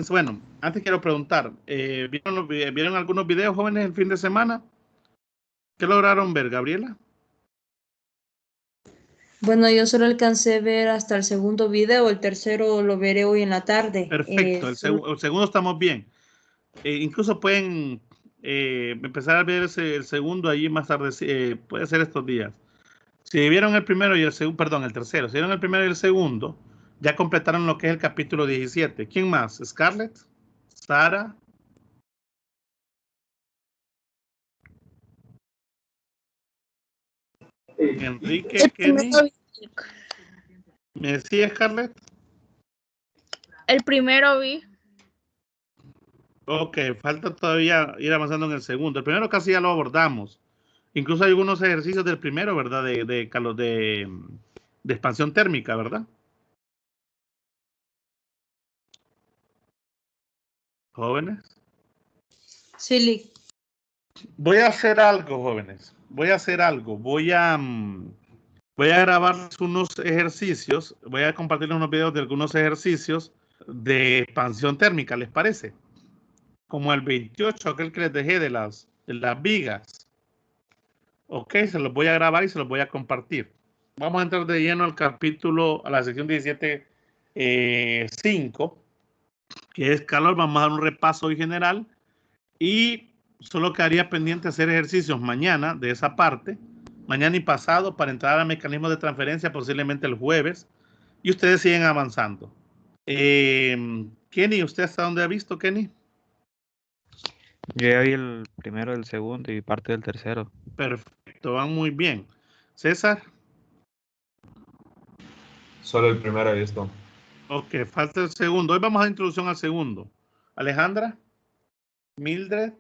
Bueno, antes quiero preguntar, ¿vieron algunos videos, jóvenes, el fin de semana? ¿Qué lograron ver, Gabriela? Bueno, yo solo alcancé a ver hasta el segundo video, el tercero lo veré hoy en la tarde. Perfecto, el segundo estamos bien. Incluso pueden empezar a ver el segundo allí más tarde, puede ser estos días. Si vieron el primero y el segundo, perdón, el tercero, si vieron el primero y el segundo, ya completaron lo que es el capítulo 17. ¿Quién más? ¿Scarlett? ¿Sara? ¿Enrique? ¿Kenny? ¿Me decía Scarlett? El primero vi. Ok, falta todavía ir avanzando en el segundo. El primero casi ya lo abordamos. Incluso hay algunos ejercicios del primero, ¿verdad? De expansión térmica, ¿verdad? Jóvenes. Sí, Voy a hacer algo, jóvenes. Voy a hacer algo. Voy a grabar unos ejercicios. Voy a compartir unos videos de algunos ejercicios de expansión térmica, ¿les parece? Como el 28, aquel que les dejé de las vigas. Ok, se los voy a grabar y se los voy a compartir. Vamos a entrar de lleno al capítulo, a la sección 17.5, que es calor. Vamos a dar un repaso hoy general y solo quedaría pendiente hacer ejercicios mañana de esa parte, mañana y pasado, para entrar al mecanismo de transferencia posiblemente el jueves, y ustedes siguen avanzando. Kenny, ¿usted hasta dónde ha visto, Kenny? Yo ya vi el primero, el segundo y parte del tercero. Perfecto, van muy bien. César. Solo el primero he visto. Ok, falta el segundo. Hoy vamos a dar introducción al segundo. Alejandra. Mildred.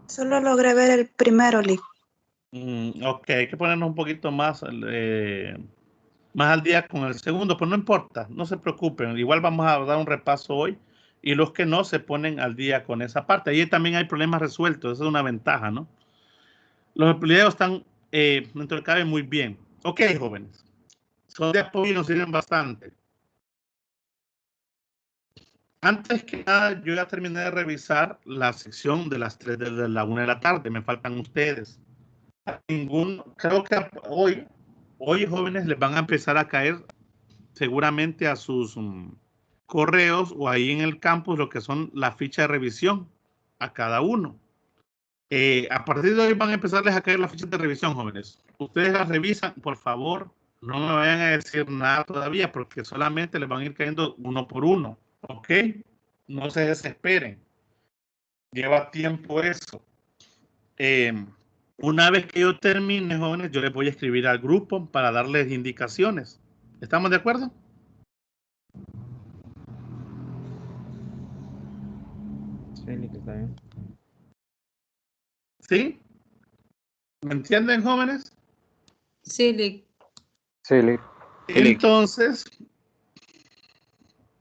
Solo logré ver el primero, Lee. Ok, hay que ponernos un poquito más al día con el segundo, pero no importa, no se preocupen. Igual vamos a dar un repaso hoy y los que no se ponen al día con esa parte. Ahí también hay problemas resueltos, esa es una ventaja, ¿no? Los videos están dentro de cabe muy bien. Ok, jóvenes. Son de apoyo y nos sirven bastante. Antes que nada, yo ya terminé de revisar la sección de las 3 de la 1 de la tarde. Me faltan ustedes. Creo que hoy, jóvenes, les van a empezar a caer seguramente a sus correos o ahí en el campus lo que son las fichas de revisión a cada uno. A partir de hoy van a empezarles a caer las fichas de revisión, jóvenes. Ustedes las revisan, por favor, no me vayan a decir nada todavía porque solamente les van a ir cayendo uno por uno. ¿Ok? No se desesperen. Lleva tiempo eso. Una vez que yo termine, jóvenes, yo les voy a escribir al grupo para darles indicaciones. ¿Estamos de acuerdo? Sí, está bien. ¿Sí? ¿Me entienden, jóvenes? sí, Lee. Sí, Lee. Entonces,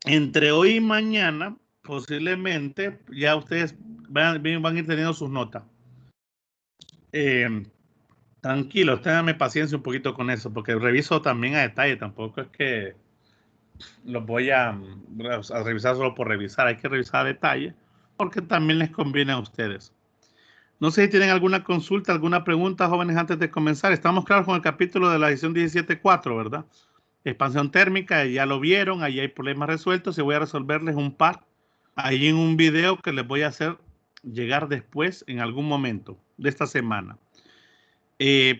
entre hoy y mañana, posiblemente ya ustedes van a ir teniendo sus notas. Tranquilos, ténganme paciencia un poquito con eso, porque reviso también a detalle. Tampoco es que los voy a revisar solo por revisar. Hay que revisar a detalle, porque también les conviene a ustedes. No sé si tienen alguna consulta, alguna pregunta, jóvenes, antes de comenzar. Estamos claros con el capítulo de la edición 17.4, ¿verdad? Expansión térmica, ya lo vieron, ahí hay problemas resueltos y voy a resolverles un par ahí en un video que les voy a hacer llegar después en algún momento de esta semana. Les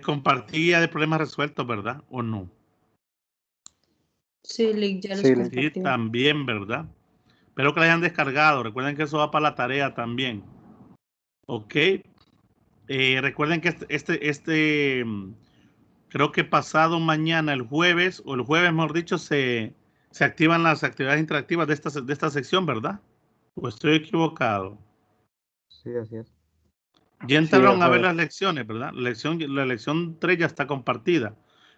compartía de problemas resueltos, ¿verdad? ¿O no? Sí, Lee, ya los compartí. Sí, también, ¿verdad? Espero que la hayan descargado. Recuerden que eso va para la tarea también. Ok. Recuerden que creo que pasado mañana, el jueves, o el jueves, mejor dicho, se activan las actividades interactivas de esta sección, ¿verdad? ¿O estoy equivocado? Sí, así es. Ya entraron a ver las lecciones, ¿verdad? La lección 3 ya está compartida.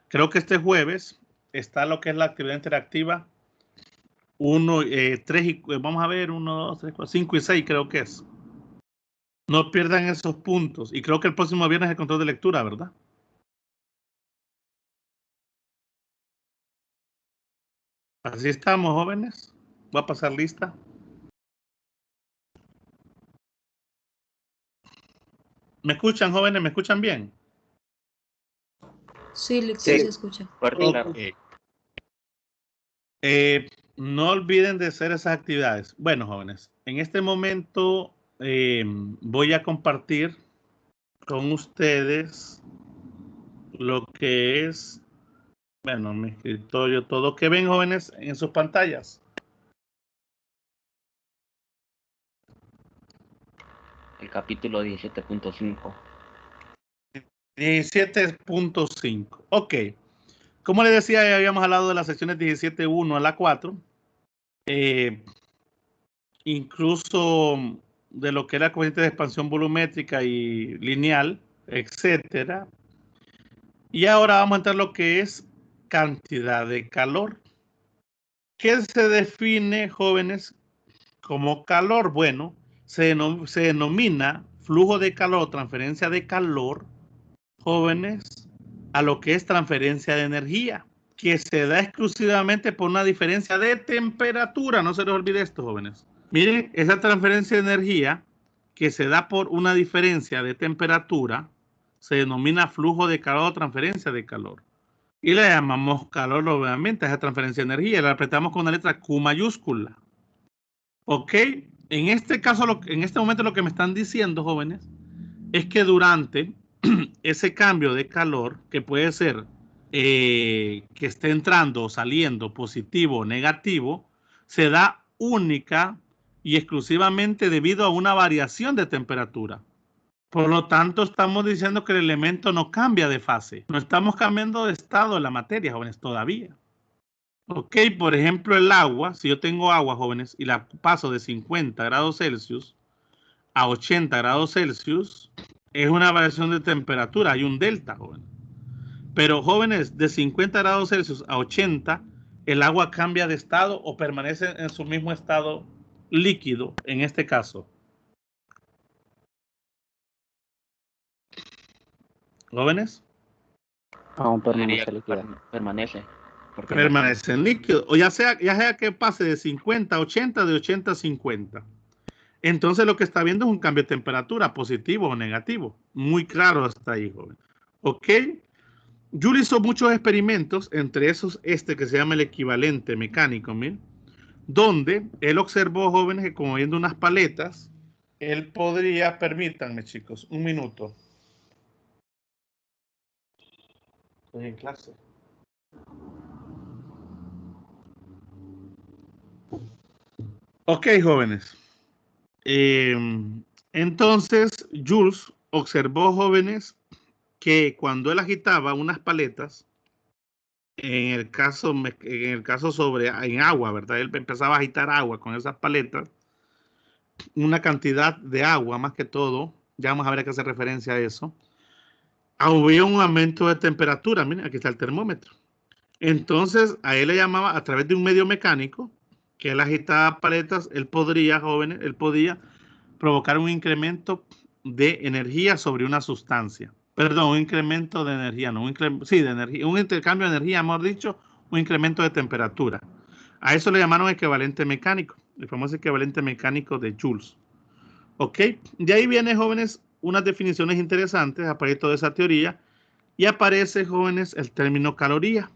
Creo que este jueves está lo que es la actividad interactiva 1, 3 y vamos a ver 1, 2, 3, 4, 5 y 6 creo que es. No pierdan esos puntos. Y creo que el próximo viernes es el control de lectura, ¿verdad? Así estamos, jóvenes. Voy a pasar lista. ¿Me escuchan, jóvenes? ¿Me escuchan bien? Sí, Lick, sí se escucha. Ok. No olviden de hacer esas actividades. Bueno, jóvenes, en este momento voy a compartir con ustedes lo que es, bueno, mi escritorio, todo. ¿Qué ven, jóvenes, en sus pantallas? El capítulo 17.5. 17.5. Ok. Como les decía, ya habíamos hablado de las secciones 17.1 a la 4. Incluso de lo que era coeficiente de expansión volumétrica y lineal, etcétera. Y ahora vamos a entrar a lo que es cantidad de calor. ¿Qué se define, jóvenes, como calor? Bueno, se denomina flujo de calor o transferencia de calor, jóvenes, a lo que es transferencia de energía, que se da exclusivamente por una diferencia de temperatura. No se les olvide esto, jóvenes. Miren, esa transferencia de energía que se da por una diferencia de temperatura se denomina flujo de calor o transferencia de calor. Y le llamamos calor, obviamente, a esa transferencia de energía. La apretamos con una letra Q mayúscula. ¿Ok? En este caso, en este momento lo que me están diciendo, jóvenes, es que durante ese cambio de calor, que puede ser que esté entrando o saliendo positivo o negativo, se da única y exclusivamente debido a una variación de temperatura. Por lo tanto, estamos diciendo que el elemento no cambia de fase. No estamos cambiando de estado de la materia, jóvenes, todavía. Ok, por ejemplo, el agua, si yo tengo agua, jóvenes, y la paso de 50 grados Celsius a 80 grados Celsius, es una variación de temperatura, hay un delta, jóvenes. Pero, jóvenes, de 50 grados Celsius a 80, el agua cambia de estado o permanece en su mismo estado líquido, en este caso. ¿Jóvenes? Aún permanece líquida. Permanece. Permanece en líquido. O ya sea que pase de 50 a 80, de 80 a 50. Entonces lo que está viendo es un cambio de temperatura, positivo o negativo. Muy claro hasta ahí, joven. ¿Ok? Joule hizo muchos experimentos, entre esos que se llama el equivalente mecánico, ¿miren? Donde él observó, jóvenes, que como viendo unas paletas, él podría, permítanme, chicos, un minuto. Estoy en clase. Ok, jóvenes. Entonces, Jules observó, jóvenes, que cuando él agitaba unas paletas, en el caso en agua, ¿verdad? Él empezaba a agitar agua con esas paletas, una cantidad de agua más que todo, ya vamos a ver a qué hace referencia a eso, había un aumento de temperatura. Miren, aquí está el termómetro. Entonces, a él le llamaba a través de un medio mecánico, que él agitaba paletas, él podría, jóvenes, él podía provocar un incremento de energía sobre una sustancia. Perdón, un incremento de energía, no, de energía, un intercambio de energía, mejor dicho, un incremento de temperatura. A eso le llamaron equivalente mecánico, el famoso equivalente mecánico de Joules. ¿Ok? De ahí viene, jóvenes, unas definiciones interesantes a partir de toda esa teoría, y aparece, jóvenes, el término caloría.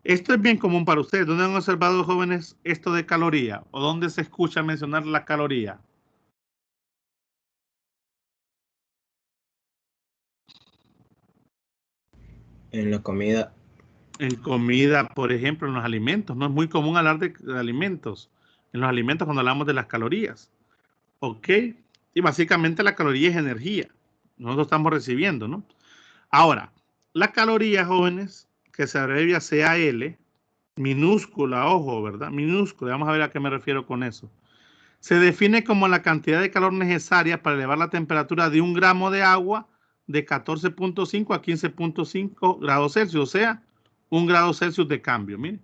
Esto es bien común para ustedes. ¿Dónde han observado, jóvenes, esto de caloría? ¿O dónde se escucha mencionar la caloría? En la comida. En comida, por ejemplo, en los alimentos. No es muy común hablar de alimentos. En los alimentos cuando hablamos de las calorías. ¿Ok? Y básicamente la caloría es energía. Nosotros estamos recibiendo, ¿no? Ahora, la caloría, jóvenes, que se abrevia CAL, minúscula, ojo, ¿verdad? Minúscula, vamos a ver a qué me refiero con eso. Se define como la cantidad de calor necesaria para elevar la temperatura de 1 gramo de agua de 14.5 a 15.5 grados Celsius, o sea, 1 grado Celsius de cambio. Miren,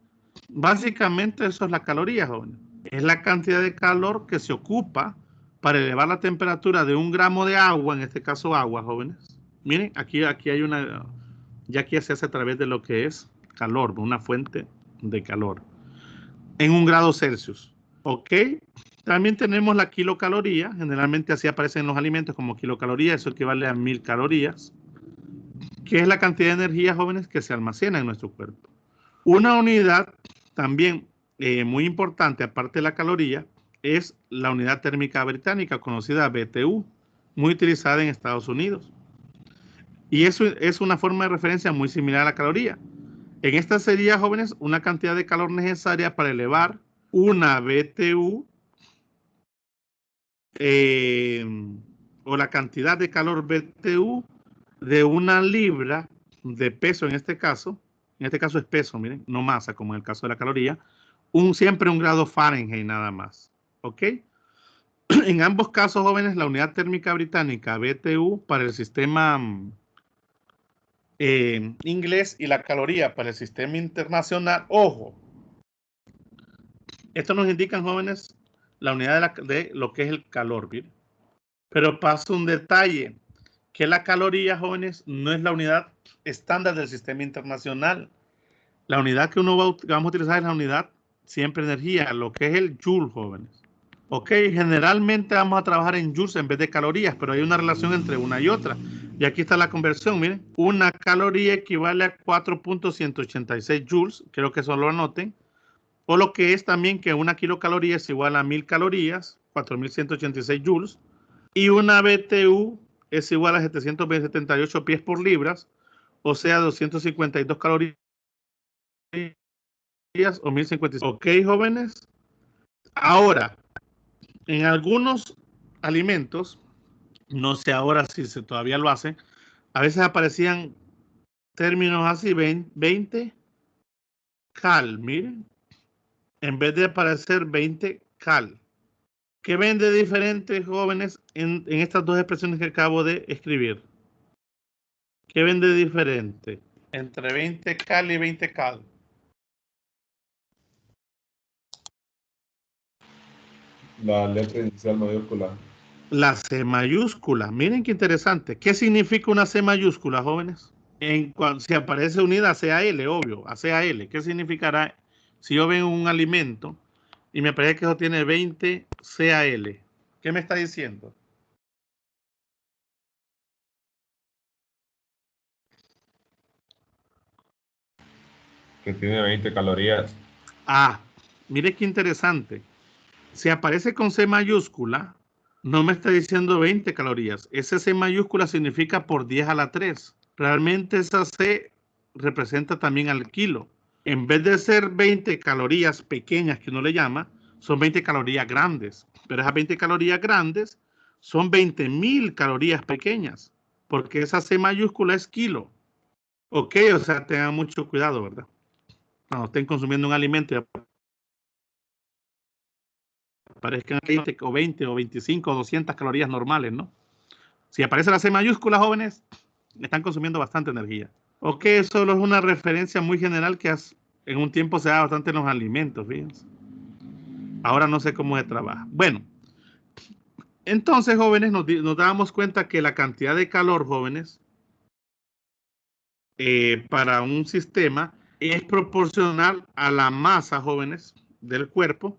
básicamente eso es la caloría, jóvenes. Es la cantidad de calor que se ocupa para elevar la temperatura de 1 gramo de agua, en este caso agua, jóvenes. Miren, aquí hay una, ya aquí se hace a través de lo que es calor, una fuente de calor. en 1 grado Celsius. ¿Ok? También tenemos la kilocaloría. Generalmente así aparecen en los alimentos como kilocaloría. Eso equivale a 1000 calorías. Que es la cantidad de energía, jóvenes, que se almacena en nuestro cuerpo. Una unidad también muy importante, aparte de la caloría, es la unidad térmica británica, conocida BTU, muy utilizada en Estados Unidos. Y eso es una forma de referencia muy similar a la caloría. En esta sería, jóvenes, una cantidad de calor necesaria para elevar una BTU o la cantidad de calor BTU de 1 libra de peso en este caso es peso, miren, no masa como en el caso de la caloría, siempre 1 grado Fahrenheit nada más, ¿ok? En ambos casos, jóvenes, la unidad térmica británica BTU para el sistema inglés y la caloría para el sistema internacional, ojo, esto nos indican, jóvenes, la unidad de lo que es el calor, ¿bien? Pero pasa un detalle, que la caloría, jóvenes, no es la unidad estándar del sistema internacional. La unidad que vamos a utilizar es la unidad siempre energía, lo que es el joule, jóvenes. Ok, generalmente vamos a trabajar en joules en vez de calorías, pero hay una relación entre una y otra. Y aquí está la conversión, miren. Una caloría equivale a 4.186 joules, creo que eso lo anoten. O lo que es también que 1 kilocaloría es igual a 1000 calorías, 4.186 joules. Y una BTU es igual a 778 pies por libras, o sea, 252 calorías o 1056. Ok, jóvenes. Ahora, en algunos alimentos, no sé ahora si se todavía lo hace, a veces aparecían términos así, 20 cal, miren, en vez de aparecer 20 cal. ¿Qué ven de diferente, jóvenes, en estas dos expresiones que acabo de escribir? ¿Qué ven de diferente entre 20 cal y 20 cal? La letra inicial mayúscula. La C mayúscula. Miren qué interesante. ¿Qué significa una C mayúscula, jóvenes? Si aparece unida a CAL, obvio, a CAL. ¿Qué significará si yo veo un alimento y me parece que eso tiene 20 CAL? ¿Qué me está diciendo? Que tiene 20 calorías. Ah, mire qué interesante. Si aparece con C mayúscula, no me está diciendo 20 calorías. Ese C mayúscula significa por 10 a la 3. Realmente esa C representa también al kilo. En vez de ser 20 calorías pequeñas, que uno le llama, son 20 calorías grandes. Pero esas 20 calorías grandes son 20.000 calorías pequeñas, porque esa C mayúscula es kilo. Ok, o sea, tengan mucho cuidado, ¿verdad? Cuando estén consumiendo un alimento y aparezcan 20 o 20 o 25 o 200 calorías normales, ¿no? Si aparece la C mayúscula, jóvenes, están consumiendo bastante energía. Ok, solo es una referencia muy general que en un tiempo se da bastante en los alimentos, fíjense. Ahora no sé cómo se trabaja. Bueno, entonces, jóvenes, nos damos cuenta que la cantidad de calor, jóvenes, para un sistema es proporcional a la masa, jóvenes, del cuerpo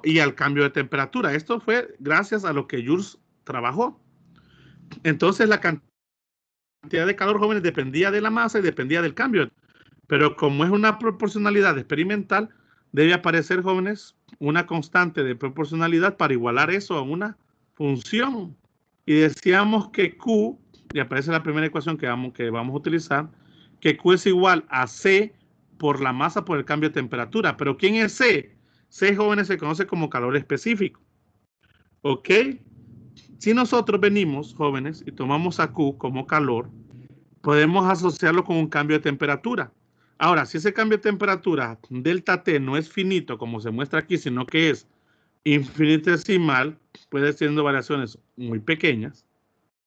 y al cambio de temperatura. Esto fue gracias a lo que Jules trabajó. Entonces, la cantidad de calor, jóvenes, dependía de la masa y dependía del cambio. Pero como es una proporcionalidad experimental, debe aparecer, jóvenes, una constante de proporcionalidad para igualar eso a una función. Y decíamos que Q, y aparece la primera ecuación que vamos a utilizar, que Q es igual a C por la masa por el cambio de temperatura. ¿Pero quién es C? C, jóvenes, se conoce como calor específico. ¿Ok? Si nosotros venimos, jóvenes, y tomamos a Q como calor, podemos asociarlo con un cambio de temperatura. Ahora, si ese cambio de temperatura, delta T, no es finito, como se muestra aquí, sino que es infinitesimal, puede siendo variaciones muy pequeñas,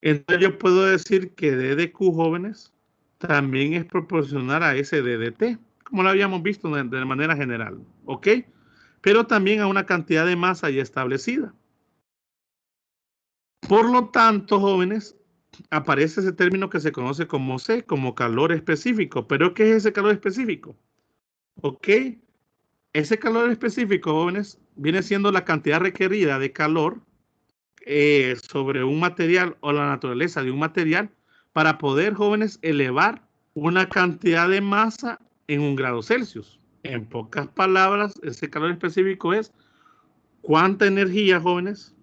entonces yo puedo decir que D de Q, jóvenes, también es proporcional a ese D de T, como lo habíamos visto de manera general, ¿ok? Pero también a una cantidad de masa ya establecida. Por lo tanto, jóvenes, aparece ese término que se conoce como C, como calor específico. ¿Pero qué es ese calor específico? ¿Ok? ese calor específico, jóvenes, viene siendo la cantidad requerida de calor sobre un material o la naturaleza de un material para poder, jóvenes, elevar una cantidad de masa en 1 grado Celsius. En pocas palabras, ese calor específico es cuánta energía, jóvenes,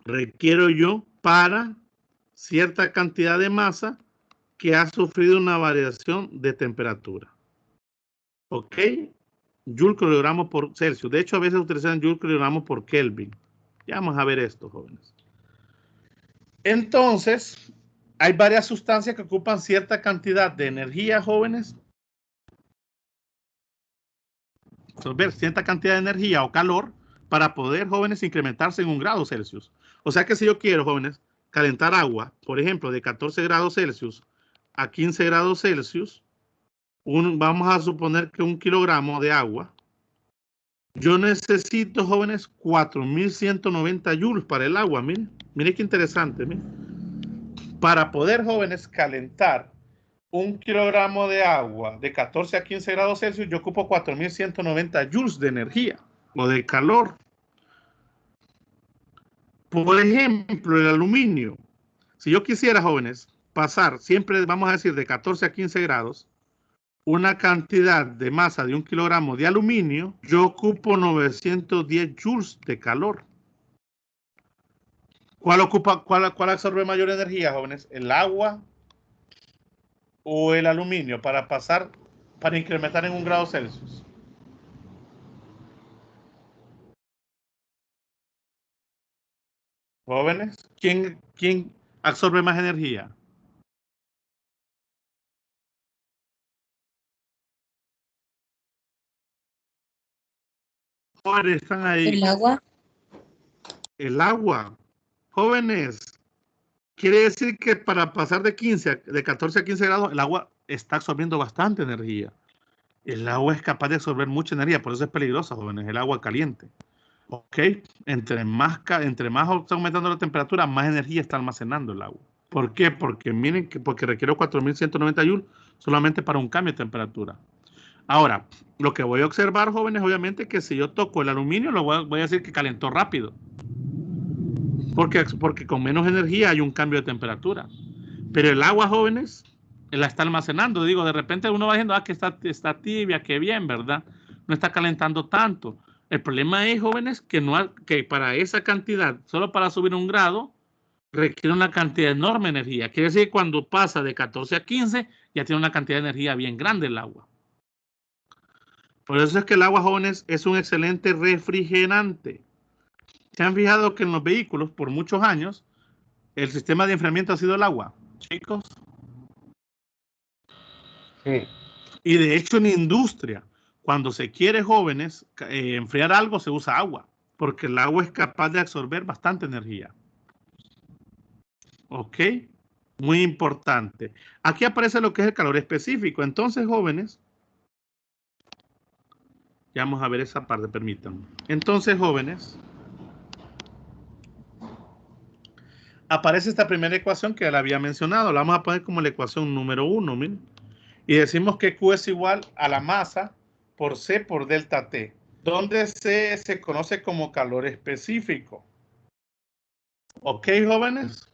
requiero yo para cierta cantidad de masa que ha sufrido una variación de temperatura. ¿Ok? Joule kilogramos por Celsius. De hecho, a veces utilizan Joule kilogramos por Kelvin. Ya vamos a ver esto, jóvenes. Entonces, hay varias sustancias que ocupan cierta cantidad de energía, jóvenes. Absorber cierta cantidad de energía o calor para poder, jóvenes, incrementarse en 1 grado Celsius. O sea que si yo quiero, jóvenes, calentar agua, por ejemplo, de 14 grados Celsius a 15 grados Celsius, vamos a suponer que 1 kilogramo de agua, yo necesito, jóvenes, 4.190 joules para el agua. Miren, miren qué interesante. Miren. Para poder, jóvenes, calentar 1 kilogramo de agua de 14 a 15 grados Celsius, yo ocupo 4.190 joules de energía o de calor. Por ejemplo, el aluminio. Si yo quisiera, jóvenes, pasar siempre, vamos a decir, de 14 a 15 grados, una cantidad de masa de 1 kilogramo de aluminio, yo ocupo 910 joules de calor. ¿Cuál absorbe mayor energía, jóvenes? ¿El agua o el aluminio para incrementar en 1 grado Celsius? Jóvenes, ¿quién absorbe más energía? Jóvenes, están ahí. El agua. El agua. Jóvenes, quiere decir que para pasar de 14 a 15 grados, el agua está absorbiendo bastante energía. El agua es capaz de absorber mucha energía, por eso es peligrosa, jóvenes, el agua caliente. ¿Ok? Entre más está aumentando la temperatura, más energía está almacenando el agua. ¿Por qué? Porque miren, porque requiere 4.190 joules solamente para un cambio de temperatura. Ahora, lo que voy a observar, jóvenes, obviamente que si yo toco el aluminio, voy a decir que calentó rápido. Porque con menos energía hay un cambio de temperatura. Pero el agua, jóvenes, la está almacenando. Digo, de repente uno va diciendo, que está tibia, que bien, ¿verdad? No está calentando tanto. El problema es, jóvenes, que para esa cantidad, solo para subir 1 grado, requiere una cantidad enorme de energía. Quiere decir que cuando pasa de 14 a 15, ya tiene una cantidad de energía bien grande el agua. Por eso es que el agua, jóvenes, es un excelente refrigerante. ¿Se han fijado que en los vehículos, por muchos años, el sistema de enfriamiento ha sido el agua, chicos? Sí. Y de hecho en industria, cuando se quiere, jóvenes, enfriar algo, se usa agua, porque el agua es capaz de absorber bastante energía. ¿Ok? Muy importante. Aquí aparece lo que es el calor específico. Entonces, jóvenes, ya vamos a ver esa parte, permítanme. Entonces, jóvenes, aparece esta primera ecuación que la había mencionado. La vamos a poner como la ecuación número 1, miren. Y decimos que Q es igual a la masa por C por delta T, donde C se conoce como calor específico. ¿Ok, jóvenes?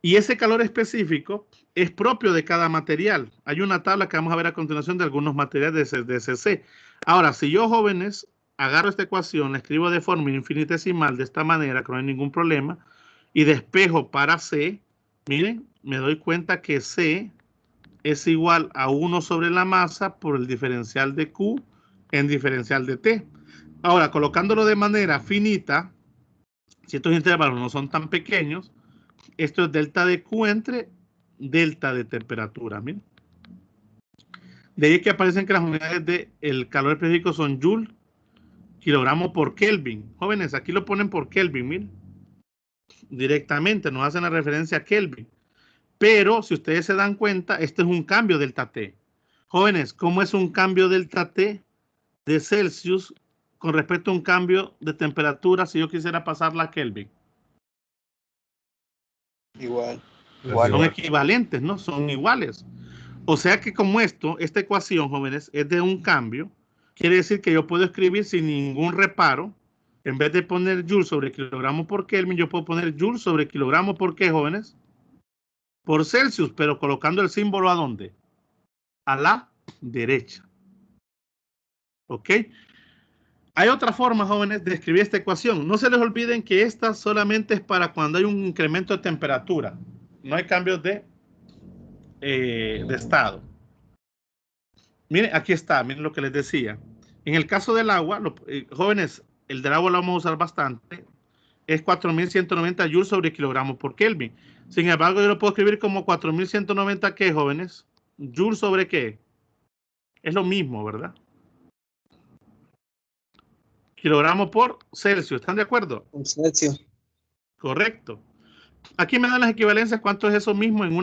Y ese calor específico es propio de cada material. Hay una tabla que vamos a ver a continuación de algunos materiales de CC. Ahora, si yo, jóvenes, agarro esta ecuación, la escribo de forma infinitesimal de esta manera, que no hay ningún problema, y despejo para C, miren, me doy cuenta que C es igual a 1 sobre la masa por el diferencial de Q en diferencial de T. Ahora, colocándolo de manera finita, si estos intervalos no son tan pequeños, esto es delta de Q entre delta de temperatura. Miren. De ahí que aparecen que las unidades del calor específico son Joule, kilogramo por Kelvin. Jóvenes, aquí lo ponen por Kelvin, miren. Directamente nos hacen la referencia a Kelvin. Pero si ustedes se dan cuenta, este es un cambio delta T. Jóvenes, ¿cómo es un cambio delta T de Celsius con respecto a un cambio de temperatura si yo quisiera pasarla a Kelvin? Igual. Son equivalentes, ¿no? Son iguales. O sea que como esta ecuación, jóvenes, es de un cambio, quiere decir que yo puedo escribir sin ningún reparo. En vez de poner Joule sobre kilogramo por Kelvin, yo puedo poner Joule sobre kilogramo por ¿qué, jóvenes? Por Celsius, pero colocando el símbolo ¿a dónde? A la derecha. ¿Ok? Hay otra forma, jóvenes, de escribir esta ecuación. No se les olviden que esta solamente es para cuando hay un incremento de temperatura. No hay cambios de estado. Miren, aquí está, miren lo que les decía. En el caso del agua, jóvenes, el del agua lo vamos a usar bastante. Es 4190 joules sobre kilogramos por Kelvin. Sin embargo, yo lo puedo escribir como 4190, ¿qué, jóvenes? Joules sobre ¿qué? Es lo mismo, ¿verdad? Kilogramos por Celsius, ¿están de acuerdo? Un Celsius. Correcto. Aquí me dan las equivalencias, cuánto es eso mismo en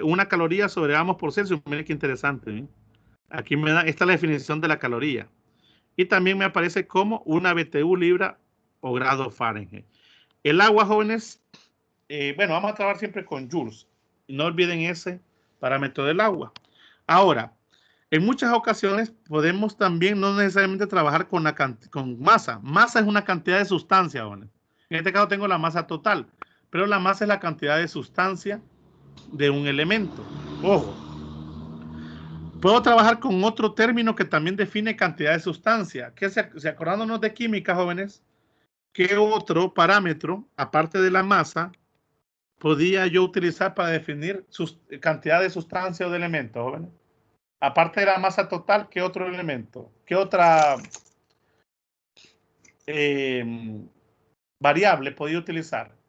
una caloría sobre gramos por Celsius. Miren qué interesante, ¿eh? Aquí me da, esta es la definición de la caloría. Y también me aparece como una BTU libra o grado Fahrenheit. El agua, jóvenes, bueno, vamos a trabajar siempre con joules. No olviden ese parámetro del agua. Ahora, en muchas ocasiones podemos también no necesariamente trabajar con masa. Masa es una cantidad de sustancia, jóvenes. En este caso tengo la masa total, pero la masa es la cantidad de sustancia de un elemento. Ojo. Puedo trabajar con otro término que también define cantidad de sustancia. Que si acordándonos de química, jóvenes, ¿qué otro parámetro, aparte de la masa, podía yo utilizar para definir cantidad de sustancia o de elemento, jóvenes? Aparte de la masa total, ¿qué otro elemento? ¿Qué otra variable podía utilizar?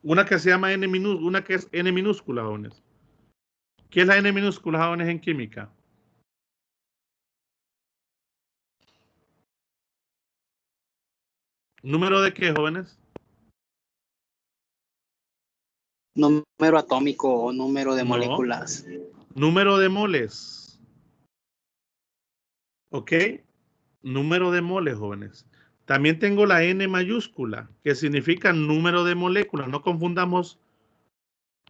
Una que se llama N minúscula, una que es N minúscula, jóvenes. ¿Qué es la N minúscula, jóvenes, en química? ¿Número de qué, jóvenes? Número atómico o número de No. moléculas. Número de moles. ¿Ok? Número de moles, jóvenes. También tengo la N mayúscula, que significa número de moléculas. No confundamos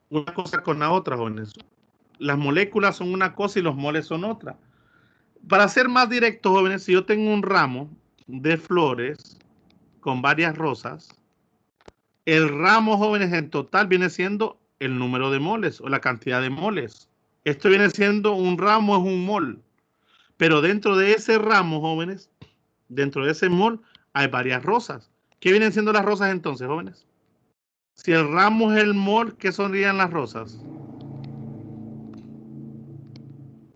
una cosa con la otra, jóvenes. Las moléculas son una cosa y los moles son otra. Para ser más directo, jóvenes, si yo tengo un ramo de flores con varias rosas, el ramo, jóvenes, en total viene siendo el número de moles o la cantidad de moles. Esto viene siendo un ramo, es un mol. Pero dentro de ese ramo, jóvenes, dentro de ese mol hay varias rosas. ¿Qué vienen siendo las rosas entonces, jóvenes? Si el ramo es el mol, ¿qué serían las rosas?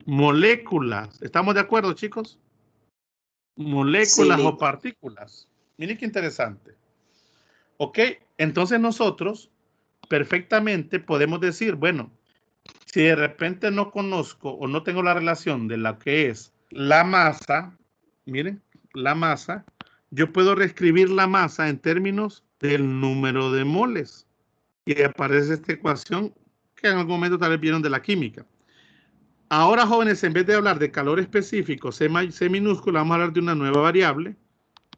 Moléculas. ¿Estamos de acuerdo, chicos? Moléculas o partículas. Miren qué interesante. Ok, entonces nosotros perfectamente podemos decir, bueno, si de repente no conozco o no tengo la relación de la que es la masa, miren, la masa, yo puedo reescribir la masa en términos del número de moles. Y aparece esta ecuación que en algún momento tal vez vieron de la química. Ahora, jóvenes, en vez de hablar de calor específico, C minúscula, vamos a hablar de una nueva variable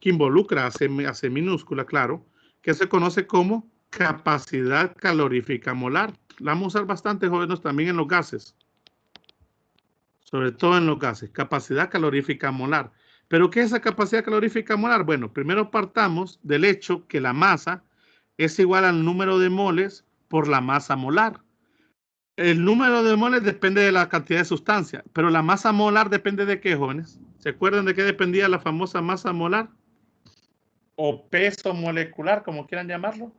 que involucra a C minúscula, claro, que se conoce como capacidad calorífica molar. La vamos a usar bastante, jóvenes, también en los gases. Sobre todo en los gases. Capacidad calorífica molar. ¿Pero qué es esa capacidad calorífica molar? Bueno, primero partamos del hecho que la masa es igual al número de moles por la masa molar. El número de moles depende de la cantidad de sustancia, pero la masa molar depende de qué, jóvenes. ¿Se acuerdan de qué dependía la famosa masa molar? O peso molecular, como quieran llamarlo.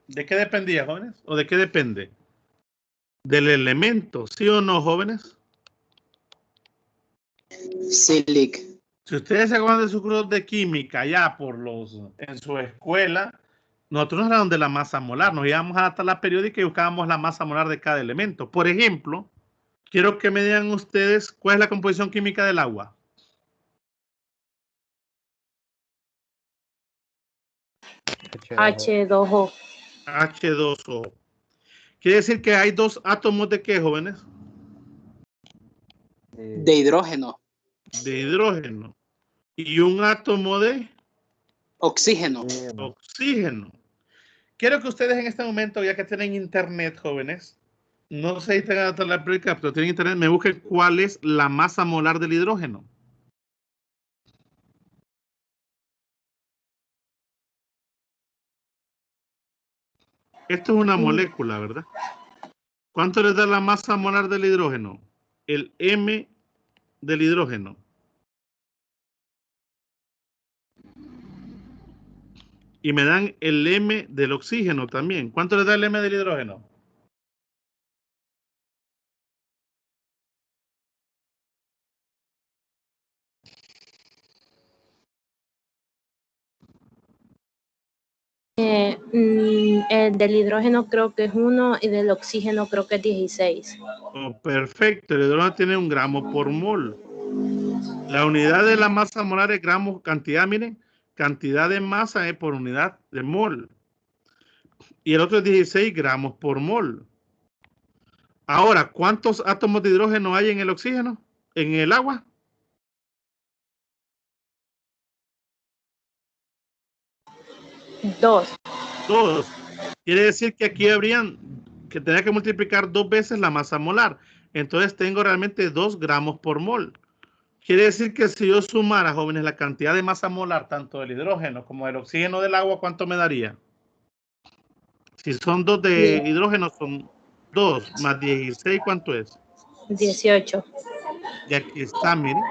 ¿De qué dependía, jóvenes? ¿O de qué depende? Del elemento, ¿sí o no, jóvenes? Sí, Lick. Si ustedes se acuerdan de su curso de química ya en su escuela, nosotros no éramos de la masa molar, nos íbamos a la tabla periódica y buscábamos la masa molar de cada elemento. Por ejemplo, quiero que me digan ustedes cuál es la composición química del agua. H2O. H2O. Quiere decir que hay dos átomos de qué, jóvenes? De hidrógeno. De hidrógeno. Y un átomo de Oxígeno. Oxígeno. Quiero que ustedes en este momento, ya que tienen internet, jóvenes, no sé si tengan la tabla periódica, pero tienen internet, me busquen cuál es la masa molar del hidrógeno. Esto es una molécula, ¿verdad? ¿Cuánto les da la masa molar del hidrógeno? El M del hidrógeno. Y me dan el M del oxígeno también. ¿Cuánto les da el M del hidrógeno? El del hidrógeno creo que es 1 y del oxígeno creo que es 16. Oh, perfecto, el hidrógeno tiene 1 gramo por mol. La unidad de la masa molar es gramos, cantidad, miren, cantidad de masa es por unidad de mol. Y el otro es 16 gramos por mol. Ahora, ¿cuántos átomos de hidrógeno hay en el oxígeno? ¿En el agua? Dos. Quiere decir que aquí habrían que tener que multiplicar 2 veces la masa molar. Entonces tengo realmente 2 gramos por mol. Quiere decir que si yo sumara, jóvenes, la cantidad de masa molar, tanto del hidrógeno como del oxígeno del agua, ¿cuánto me daría? Si son 2 de hidrógeno, son 2 más 16, ¿cuánto es? 18. Y aquí está, miren.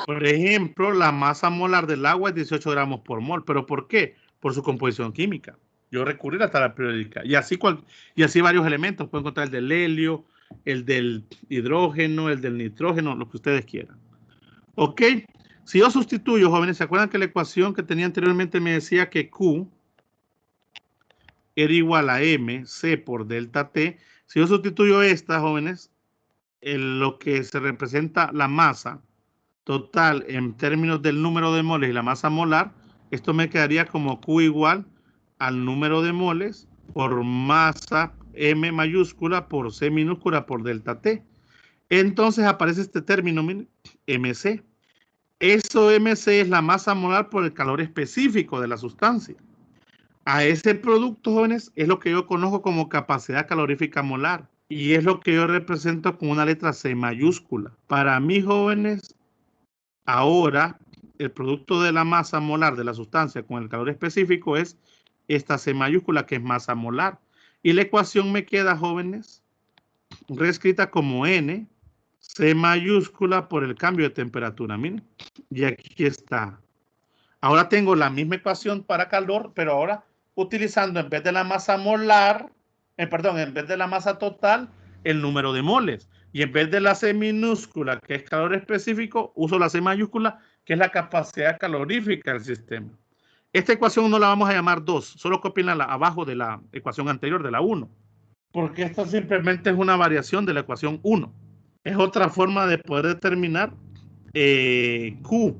Por ejemplo, la masa molar del agua es 18 gramos por mol. ¿Pero por qué? Por su composición química. Yo recurrí a la tabla periódica. Y así varios elementos. Pueden encontrar el del helio, el del hidrógeno, el del nitrógeno, lo que ustedes quieran. ¿Ok? Si yo sustituyo, jóvenes, ¿se acuerdan que la ecuación que tenía anteriormente me decía que Q era igual a MC por delta T? Si yo sustituyo esta, jóvenes, en lo que se representa la masa total en términos del número de moles y la masa molar, esto me quedaría como Q igual al número de moles por masa M mayúscula por C minúscula por delta T. Entonces aparece este término, miren, MC. Eso MC es la masa molar por el calor específico de la sustancia. A ese producto, jóvenes, es lo que yo conozco como capacidad calorífica molar. Y es lo que yo represento con una letra C mayúscula. Para mí, jóvenes, ahora el producto de la masa molar de la sustancia con el calor específico es esta C mayúscula, que es masa molar. Y la ecuación me queda, jóvenes, reescrita como N C mayúscula por el cambio de temperatura, miren. Y aquí está. Ahora tengo la misma ecuación para calor, pero ahora utilizando en vez de la masa molar, en vez de la masa total, el número de moles. Y en vez de la C minúscula, que es calor específico, uso la C mayúscula, que es la capacidad calorífica del sistema. Esta ecuación no la vamos a llamar 2, solo copienla abajo de la ecuación anterior, de la 1. Porque esta simplemente es una variación de la ecuación 1. Es otra forma de poder determinar Q.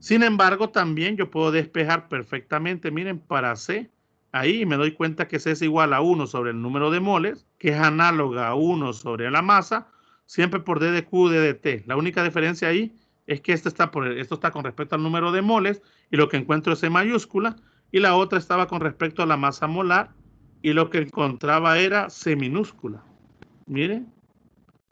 Sin embargo, también yo puedo despejar perfectamente, miren, para C, ahí me doy cuenta que C es igual a 1 sobre el número de moles, que es análoga a 1 sobre la masa, siempre por D de Q de DT. La única diferencia ahí es que esto está con respecto al número de moles, y lo que encuentro es C mayúscula, y la otra estaba con respecto a la masa molar, y lo que encontraba era C minúscula. Miren.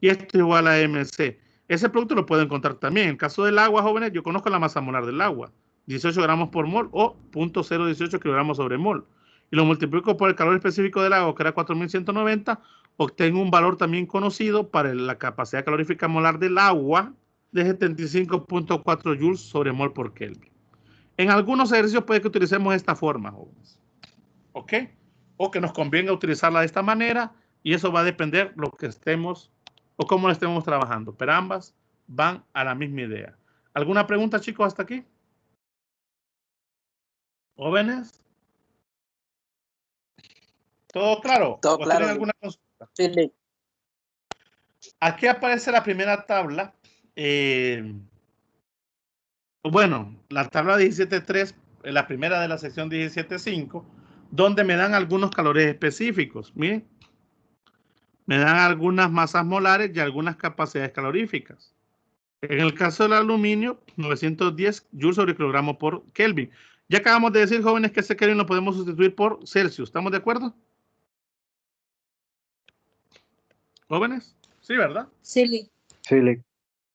Y esto es igual a MC. Ese producto lo puedo encontrar también. En el caso del agua, jóvenes, yo conozco la masa molar del agua. 18 gramos por mol o 0.018 kilogramos sobre mol. Y lo multiplico por el calor específico del agua, que era 4190, obtengo un valor también conocido para la capacidad calorífica molar del agua de 75.4 joules sobre mol por Kelvin. En algunos ejercicios puede que utilicemos esta forma, jóvenes. ¿Ok? O que nos convenga utilizarla de esta manera, y eso va a depender lo que estemos o cómo lo estemos trabajando, pero ambas van a la misma idea. ¿Alguna pregunta, chicos, hasta aquí? ¿Jóvenes? ¿Todo claro? Todo claro. ¿Tienen alguna consulta? Sí. Aquí aparece la primera tabla. Bueno, la tabla 17.3, la primera de la sección 17.5, donde me dan algunos calores específicos. Miren. Me dan algunas masas molares y algunas capacidades caloríficas. En el caso del aluminio, 910 joules sobre kilogramo por Kelvin. Ya acabamos de decir, jóvenes, que ese Kelvin lo podemos sustituir por Celsius. ¿Estamos de acuerdo? ¿Jóvenes? Sí, ¿verdad? Sí, Lick. Sí, Lick.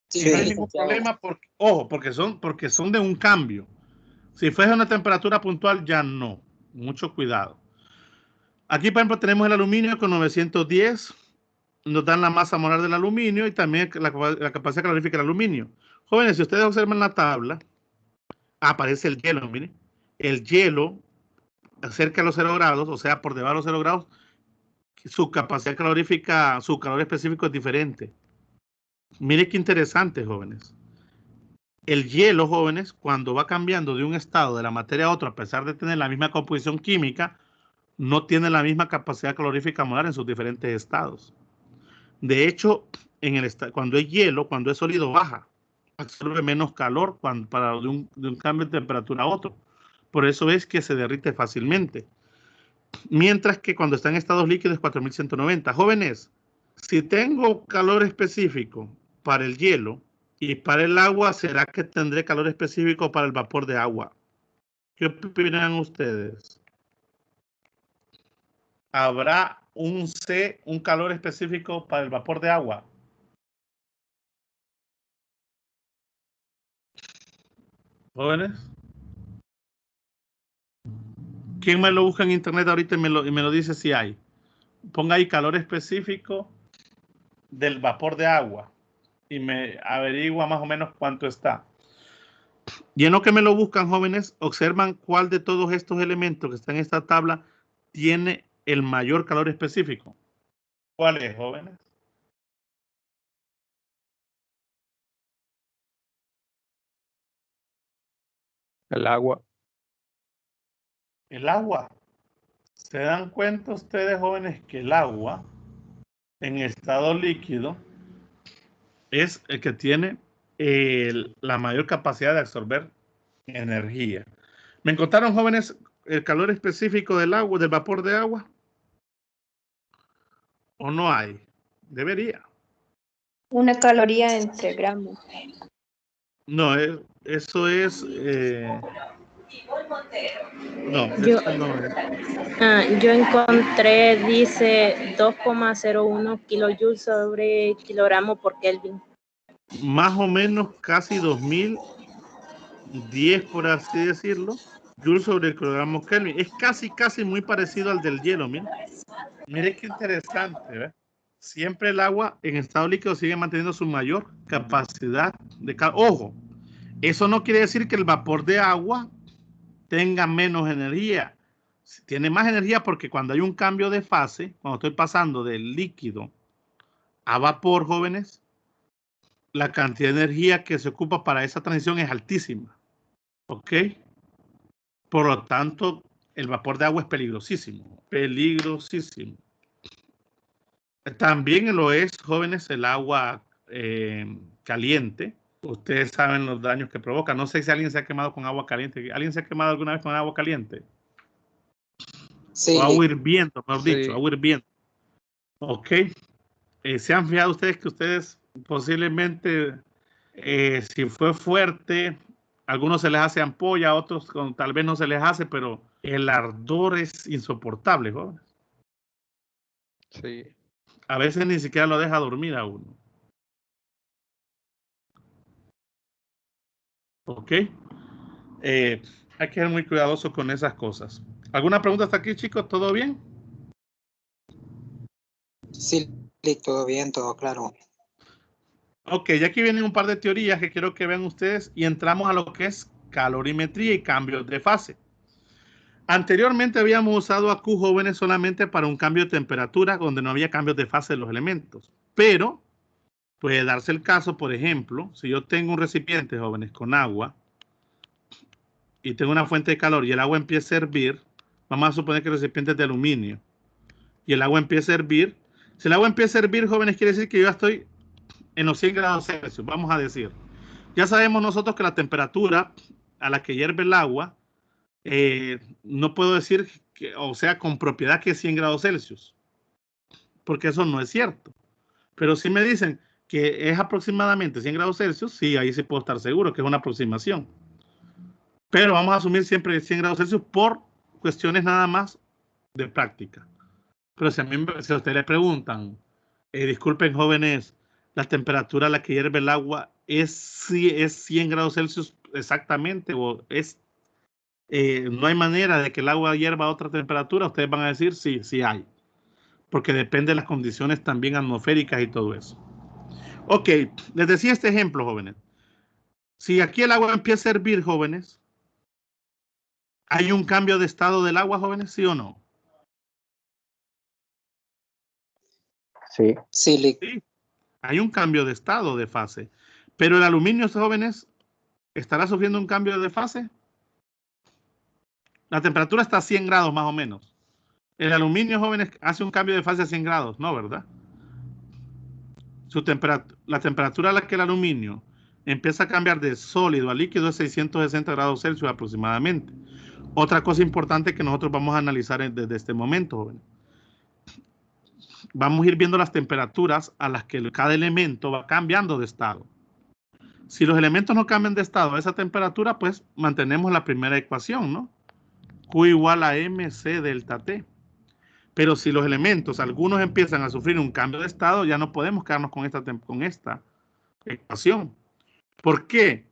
Sí, No hay ningún problema, porque, ojo, porque son de un cambio. Si fuese una temperatura puntual, ya no. Mucho cuidado. Aquí, por ejemplo, tenemos el aluminio con 910. Nos dan la masa molar del aluminio y también la capacidad calorífica del aluminio. Jóvenes, si ustedes observan la tabla, aparece el hielo, miren. El hielo, cerca de los 0 grados, o sea, por debajo de los 0 grados, su capacidad calorífica, su calor específico es diferente. Mire qué interesante, jóvenes. El hielo, jóvenes, cuando va cambiando de un estado de la materia a otro, a pesar de tener la misma composición química, no tiene la misma capacidad calorífica molar en sus diferentes estados. De hecho, cuando es hielo, cuando es sólido, baja. Absorbe menos calor de un cambio de temperatura a otro. Por eso es que se derrite fácilmente. Mientras que cuando está en estados líquidos, 4190. Jóvenes, si tengo calor específico para el hielo y para el agua, ¿será que tendré calor específico para el vapor de agua? ¿Qué opinan ustedes? ¿Habrá un calor específico para el vapor de agua? ¿Jóvenes? ¿Quién me lo busca en internet ahorita y me lo dice si hay? Ponga ahí calor específico del vapor de agua y me averigua más o menos cuánto está. Y en lo que me lo buscan, jóvenes, observan cuál de todos estos elementos que están en esta tabla tiene el mayor calor específico. ¿Cuál es, jóvenes? El agua. El agua. ¿Se dan cuenta ustedes, jóvenes, que el agua en estado líquido es el que tiene la mayor capacidad de absorber energía? ¿Me encontraron, jóvenes, el calor específico del agua, del vapor de agua? ¿O no hay? Debería. Una caloría entre gramos. No, eso es... no, Yo- eso no es. Yo encontré, dice 2,01 kilojoules sobre kilogramo por Kelvin. Más o menos casi 2010, por así decirlo, joules sobre el kilogramo Kelvin. Es casi muy parecido al del hielo, miren. Mire qué interesante, ¿ves? Siempre el agua en estado líquido sigue manteniendo su mayor capacidad de calor. Ojo, eso no quiere decir que el vapor de agua tenga menos energía. Tiene más energía porque cuando hay un cambio de fase, cuando estoy pasando del líquido a vapor, jóvenes, la cantidad de energía que se ocupa para esa transición es altísima. ¿Ok? Por lo tanto, el vapor de agua es peligrosísimo. Peligrosísimo. También lo es, jóvenes, el agua caliente. Ustedes saben los daños que provoca. No sé si alguien se ha quemado con agua caliente. ¿Alguien se ha quemado alguna vez con agua caliente? Sí, O agua hirviendo, mejor Sí. dicho, agua hirviendo. Ok. ¿Se han fijado ustedes que ustedes posiblemente, si fue fuerte, a algunos se les hace ampolla, a otros tal vez no se les hace, pero el ardor es insoportable, jóvenes. Sí. A veces ni siquiera lo deja dormir a uno. ¿Ok? Hay que ser muy cuidadoso con esas cosas. ¿Alguna pregunta hasta aquí, chicos? ¿Todo bien? sí, todo bien, todo claro. Ok, ya aquí vienen un par de teorías que quiero que vean ustedes y entramos a lo que es calorimetría y cambios de fase. Anteriormente habíamos usado a Q, jóvenes, solamente para un cambio de temperatura donde no había cambios de fase de los elementos. Pero puede darse el caso, por ejemplo, si yo tengo un recipiente, jóvenes, con agua y tengo una fuente de calor y el agua empieza a hervir, vamos a suponer que el recipiente es de aluminio y el agua empieza a hervir. Si el agua empieza a hervir, jóvenes, quiere decir que yo ya estoy en los 100 grados Celsius, vamos a decir. Ya sabemos nosotros que la temperatura a la que hierve el agua, no puedo decir, o sea, con propiedad que es 100 grados Celsius, porque eso no es cierto. Pero si me dicen que es aproximadamente 100 grados Celsius, sí, ahí sí puedo estar seguro que es una aproximación. Pero vamos a asumir siempre 100 grados Celsius por cuestiones nada más de práctica. Pero si a ustedes le preguntan, disculpen jóvenes, la temperatura a la que hierve el agua es 100 grados Celsius exactamente, o no hay manera de que el agua hierva a otra temperatura, ustedes van a decir sí, sí hay. Porque depende de las condiciones también atmosféricas y todo eso. Ok, les decía este ejemplo, jóvenes. Si aquí el agua empieza a hervir, jóvenes, ¿hay un cambio de estado del agua, jóvenes, sí o no? Sí. Sí, Sí, hay un cambio de estado, de fase. Pero el aluminio, jóvenes, ¿estará sufriendo un cambio de fase? La temperatura está a 100 grados más o menos. El aluminio, jóvenes, hace un cambio de fase a 100 grados, ¿no, verdad? La temperatura a la que el aluminio empieza a cambiar de sólido a líquido es 660 grados Celsius aproximadamente. Otra cosa importante que nosotros vamos a analizar desde este momento, jóvenes. Vamos a ir viendo las temperaturas a las que cada elemento va cambiando de estado. Si los elementos no cambian de estado a esa temperatura, pues mantenemos la primera ecuación, ¿no? Q igual a mc delta T. Pero si los elementos, algunos empiezan a sufrir un cambio de estado, ya no podemos quedarnos con esta ecuación. ¿Por qué?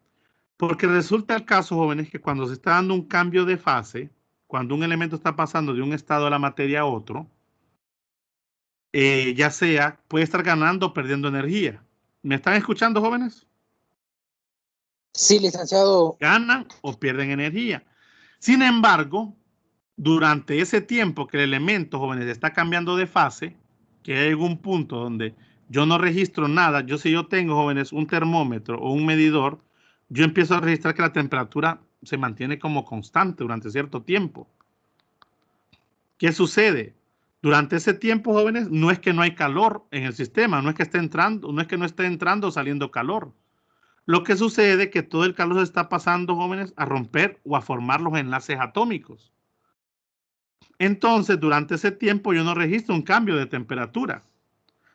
Porque resulta el caso, jóvenes, que cuando se está dando un cambio de fase, cuando un elemento está pasando de un estado de la materia a otro, ya sea, puede estar ganando o perdiendo energía. ¿Me están escuchando, jóvenes? Sí, licenciado. Ganan o pierden energía. Sin embargo, durante ese tiempo que el elemento, jóvenes, está cambiando de fase, que hay algún punto donde yo no registro nada, si yo tengo, jóvenes, un termómetro o un medidor, yo empiezo a registrar que la temperatura se mantiene como constante durante cierto tiempo. ¿Qué sucede? Durante ese tiempo, jóvenes, no es que no hay calor en el sistema, no es que esté entrando, no es que no esté entrando o saliendo calor. Lo que sucede es que todo el calor se está pasando, jóvenes, a romper o a formar los enlaces atómicos. Entonces, durante ese tiempo yo no registro un cambio de temperatura.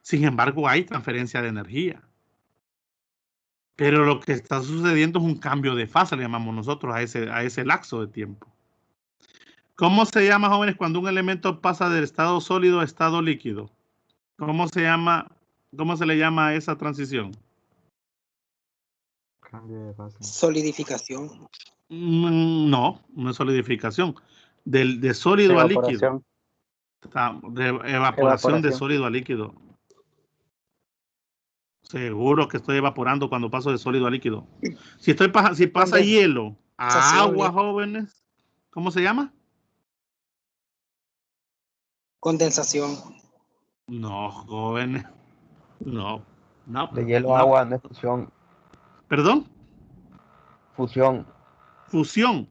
Sin embargo, hay transferencia de energía. Pero lo que está sucediendo es un cambio de fase, le llamamos nosotros a ese lapso de tiempo. ¿Cómo se llama, jóvenes, cuando un elemento pasa del estado sólido a estado líquido? ¿Cómo se le llama a esa transición? Cambio de fase. Solidificación. No, no es solidificación. De sólido a líquido. Evaporación de sólido a líquido. Seguro que estoy evaporando cuando paso de sólido a líquido. Si pasa hielo a agua, jóvenes, ¿cómo se llama? Condensación. No, jóvenes. No. De hielo a agua no es fusión. ¿Perdón? Fusión. Fusión.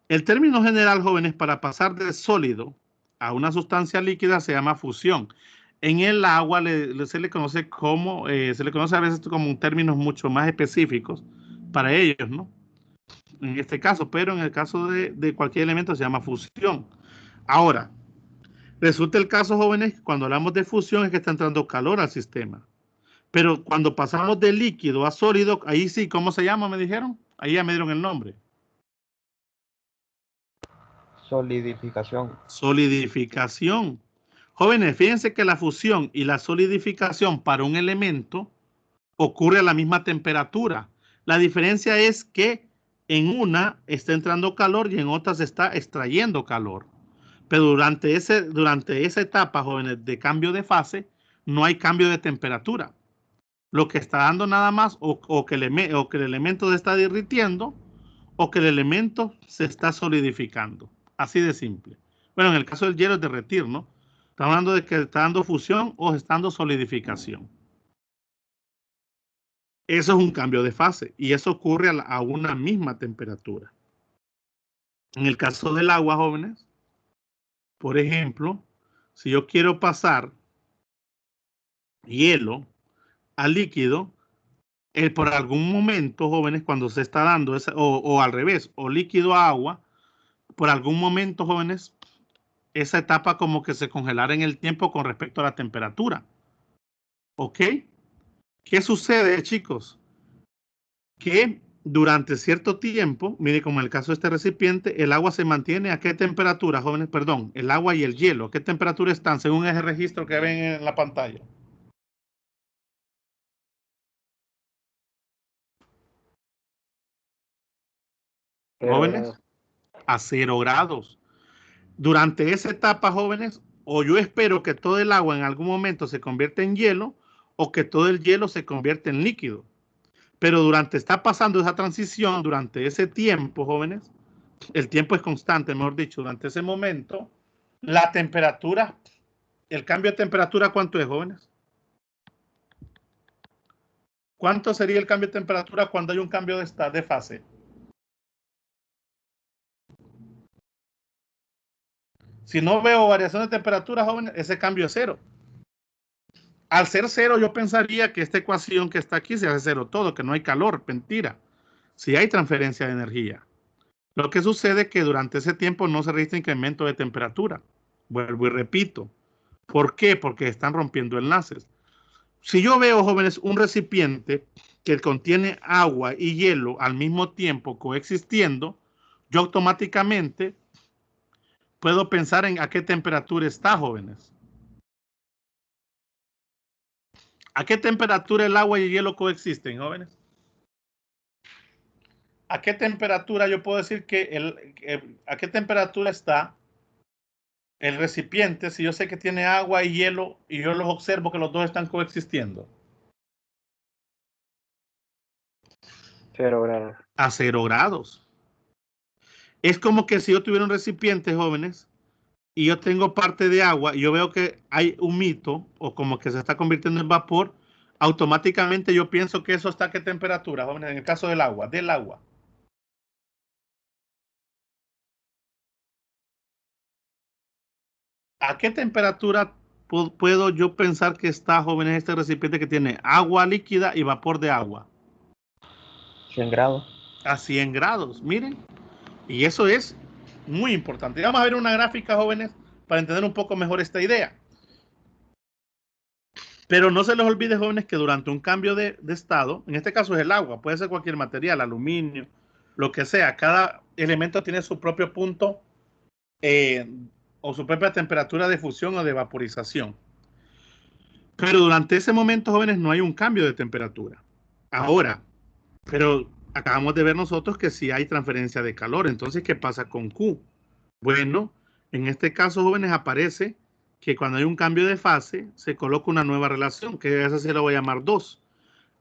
El término general, jóvenes, para pasar de sólido a una sustancia líquida se llama fusión. En el agua se le conoce a veces como términos mucho más específicos para ellos, ¿no? En este caso, pero en el caso de cualquier elemento se llama fusión. Ahora, resulta el caso, jóvenes, cuando hablamos de fusión es que está entrando calor al sistema. Pero cuando pasamos de líquido a sólido, ahí sí, ¿cómo se llama? Me dijeron. Ahí ya me dieron el nombre. Solidificación. Solidificación. Jóvenes, fíjense que la fusión y la solidificación para un elemento ocurre a la misma temperatura. La diferencia es que en una está entrando calor y en otra se está extrayendo calor. Pero durante esa etapa, jóvenes, de cambio de fase, no hay cambio de temperatura. Lo que está dando nada más o que el elemento se está derritiendo o que el elemento se está solidificando. Así de simple. Bueno, en el caso del hielo es derretir, ¿no? Estamos hablando de que está dando fusión o está dando solidificación. Eso es un cambio de fase y eso ocurre a una misma temperatura. En el caso del agua, jóvenes, por ejemplo, si yo quiero pasar hielo a líquido, por algún momento, jóvenes, cuando se está dando, o al revés, o líquido a agua, por algún momento, jóvenes, esa etapa como que se congelara en el tiempo con respecto a la temperatura. ¿Ok? ¿Qué sucede, chicos? Que durante cierto tiempo, mire, como en el caso de este recipiente, el agua se mantiene a qué temperatura, jóvenes, perdón, el agua y el hielo, ¿a qué temperatura están según ese registro que ven en la pantalla? Jóvenes, a 0 grados. Durante esa etapa, jóvenes, o yo espero que todo el agua en algún momento se convierta en hielo o que todo el hielo se convierta en líquido. Pero está pasando esa transición, durante ese tiempo, jóvenes, el tiempo es constante, mejor dicho, durante ese momento, la temperatura, el cambio de temperatura, ¿cuánto es, jóvenes? ¿Cuánto sería el cambio de temperatura cuando hay un cambio de fase? Si no veo variación de temperatura, jóvenes, ese cambio es 0. Al ser 0, yo pensaría que esta ecuación que está aquí se hace 0 todo, que no hay calor, mentira. Si hay transferencia de energía. Lo que sucede es que durante ese tiempo no se registra incremento de temperatura. Vuelvo y repito. ¿Por qué? Porque están rompiendo enlaces. Si yo veo, jóvenes, un recipiente que contiene agua y hielo al mismo tiempo coexistiendo, yo automáticamente puedo pensar en a qué temperatura está, jóvenes. ¿A qué temperatura el agua y el hielo coexisten, jóvenes? ¿A qué temperatura yo puedo decir a qué temperatura está el recipiente si yo sé que tiene agua y hielo y yo los observo que los dos están coexistiendo? 0 grados. A 0 grados. Es como que si yo tuviera un recipiente, jóvenes, y yo tengo parte de agua y yo veo que hay humito o como que se está convirtiendo en vapor, automáticamente yo pienso que eso está a qué temperatura, jóvenes, en el caso del agua, ¿A qué temperatura puedo yo pensar que está, jóvenes, este recipiente que tiene agua líquida y vapor de agua? 100 grados. A 100 grados, miren. Y eso es muy importante. Vamos a ver una gráfica, jóvenes, para entender un poco mejor esta idea. Pero no se les olvide, jóvenes, que durante un cambio de estado, en este caso es el agua, puede ser cualquier material, aluminio, lo que sea, cada elemento tiene su propio punto o su propia temperatura de fusión o de vaporización. Pero durante ese momento, jóvenes, no hay un cambio de temperatura. Ahora, pero acabamos de ver nosotros que sí hay transferencia de calor. Entonces, ¿qué pasa con Q? Bueno, en este caso, jóvenes, aparece que cuando hay un cambio de fase, se coloca una nueva relación, que esa se la voy a llamar 2,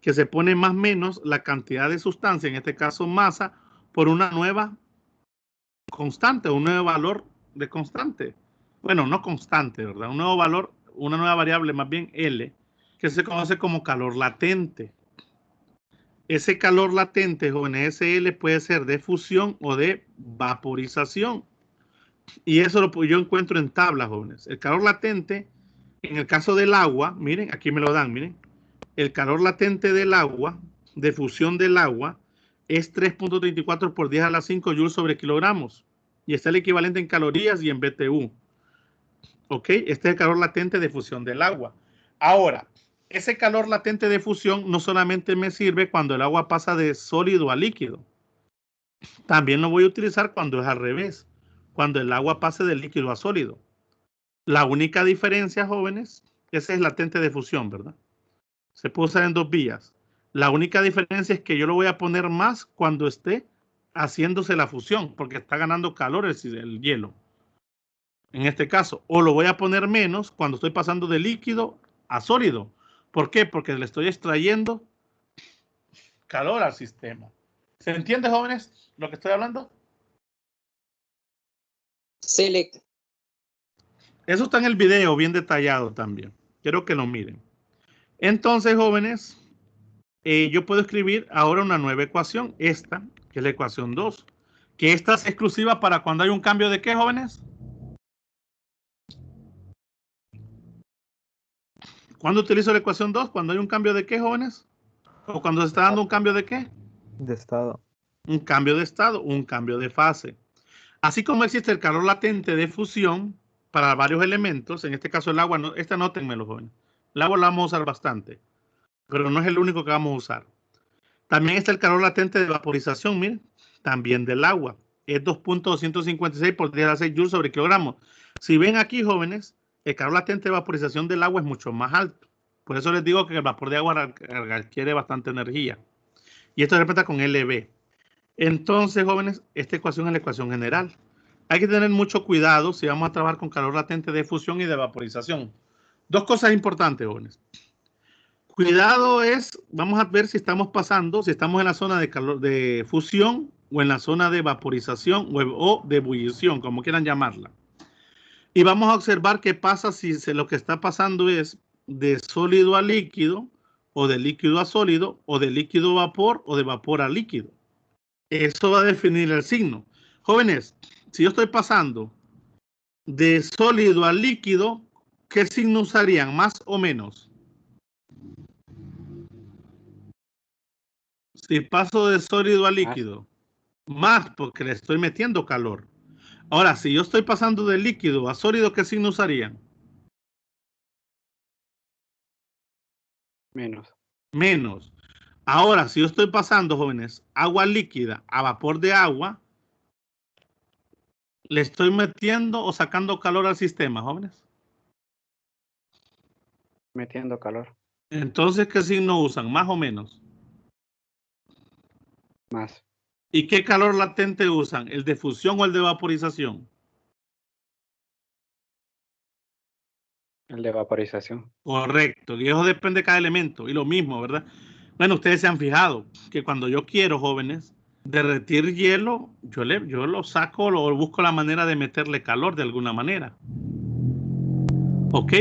que se pone más o menos la cantidad de sustancia, en este caso masa, por una nueva constante, un nuevo valor de constante. Bueno, no constante, ¿verdad? Un nuevo valor, una nueva variable, más bien L, que se conoce como calor latente. Ese calor latente, jóvenes, SL, puede ser de fusión o de vaporización. Y eso yo encuentro en tablas, jóvenes. El calor latente, en el caso del agua, miren, aquí me lo dan, miren. El calor latente del agua, de fusión del agua, es 3.34 por 10 a la 5 joules sobre kilogramos. Y está el equivalente en calorías y en BTU. ¿Ok? Este es el calor latente de fusión del agua. Ahora, ese calor latente de fusión no solamente me sirve cuando el agua pasa de sólido a líquido. También lo voy a utilizar cuando es al revés, cuando el agua pase de líquido a sólido. La única diferencia, jóvenes, ese es latente de fusión, ¿verdad? Se puede usar en 2 vías. La única diferencia es que yo lo voy a poner más cuando esté haciéndose la fusión, porque está ganando calor el hielo. En este caso, o lo voy a poner menos cuando estoy pasando de líquido a sólido. ¿Por qué? Porque le estoy extrayendo calor al sistema. ¿Se entiende, jóvenes, lo que estoy hablando? Sí, Eso está en el video bien detallado también. Quiero que lo miren. Entonces, jóvenes, yo puedo escribir ahora una nueva ecuación, esta, que es la ecuación 2, que esta es exclusiva para cuando hay un cambio de ¿qué, jóvenes? ¿Cuándo utilizo la ecuación 2? ¿Cuando hay un cambio de qué, jóvenes? ¿O cuando se está dando un cambio de qué? De estado. Un cambio de estado, un cambio de fase. Así como existe el calor latente de fusión para varios elementos, en este caso el agua, no, anótenmelo, jóvenes. El agua lo vamos a usar bastante, pero no es el único que vamos a usar. También está el calor latente de vaporización, miren, también del agua. Es 2.256 por 10 a la 6 joules sobre kilogramo. Si ven aquí, jóvenes, el calor latente de vaporización del agua es mucho más alto. Por eso les digo que el vapor de agua requiere bastante energía. Y esto se representa con LB. Entonces, jóvenes, esta ecuación es la ecuación general. Hay que tener mucho cuidado si vamos a trabajar con calor latente de fusión y de vaporización. Dos cosas importantes, jóvenes. Cuidado es, vamos a ver si estamos pasando, si estamos en la zona de calor de fusión o en la zona de vaporización o de ebullición, como quieran llamarla. Y vamos a observar qué pasa si lo que está pasando es de sólido a líquido, o de líquido a sólido, o de líquido a vapor, o de vapor a líquido. Eso va a definir el signo. Jóvenes, si yo estoy pasando de sólido a líquido, ¿qué signo usarían? ¿Más o menos? Si paso de sólido a líquido, más porque le estoy metiendo calor. Ahora, si yo estoy pasando de líquido a sólido, ¿qué signo usarían? Menos. Menos. Ahora, si yo estoy pasando, jóvenes, agua líquida a vapor de agua, ¿le estoy metiendo o sacando calor al sistema, jóvenes? Metiendo calor. Entonces, ¿qué signo usan? ¿Más o menos? Más. ¿Y qué calor latente usan? ¿El de fusión o el de vaporización? El de vaporización. Correcto. Y eso depende de cada elemento. Y lo mismo, ¿verdad? Bueno, ustedes se han fijado que cuando yo quiero, jóvenes, derretir hielo, yo lo saco, lo busco la manera de meterle calor de alguna manera. ¿Ok?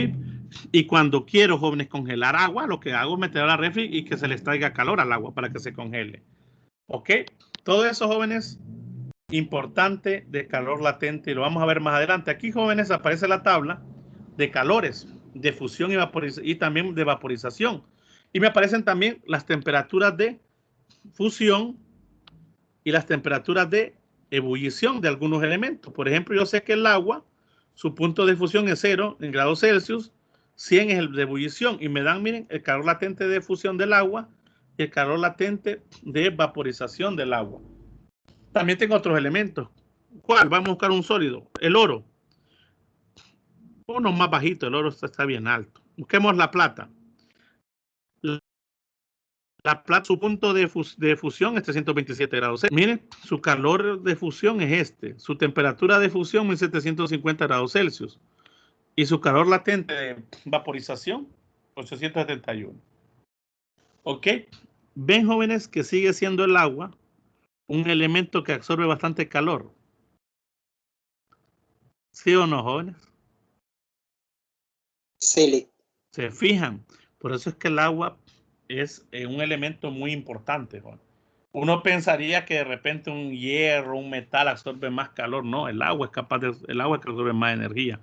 Y cuando quiero, jóvenes, congelar agua, lo que hago es meter a la refri y que se les traiga calor al agua para que se congele. ¿Ok? Todo eso, jóvenes, importante de calor latente y lo vamos a ver más adelante. Aquí, jóvenes, aparece la tabla de calores, de fusión y también de vaporización. Y me aparecen también las temperaturas de fusión y las temperaturas de ebullición de algunos elementos. Por ejemplo, yo sé que el agua, su punto de fusión es 0 en grados Celsius, 100 es el de ebullición y me dan, miren, el calor latente de fusión del agua y el calor latente de vaporización del agua. También tengo otros elementos. ¿Cuál? Vamos a buscar un sólido. El oro. Uno más bajito, el oro está bien alto. Busquemos la plata. La plata, su punto de fusión es 327 grados Celsius. Miren, su calor de fusión es este. Su temperatura de fusión 1750 grados Celsius. Y su calor latente de vaporización 871. ¿Ok? Ven, jóvenes, que sigue siendo el agua un elemento que absorbe bastante calor. ¿Sí o no, jóvenes? Sí. Se fijan. Por eso es que el agua es un elemento muy importante, jóvenes. Uno pensaría que de repente un hierro, un metal absorbe más calor. No, el agua es capaz de, el agua que absorbe más energía.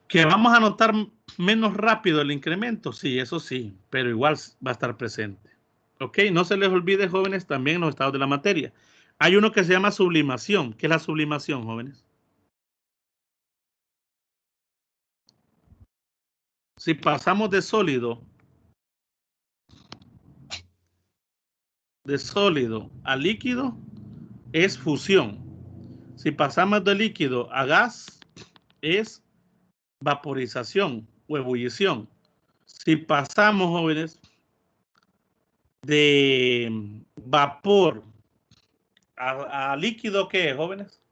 ¿Que vamos a notar menos rápido el incremento? Sí, eso sí, pero igual va a estar presente. ¿Ok? No se les olvide, jóvenes, también en los estados de la materia. Hay uno que se llama sublimación. ¿Qué es la sublimación, jóvenes? Si pasamos de sólido a líquido, es fusión. Si pasamos de líquido a gas, es vaporización o ebullición. Si pasamos, jóvenes, de vapor a líquido, ¿qué es, jóvenes?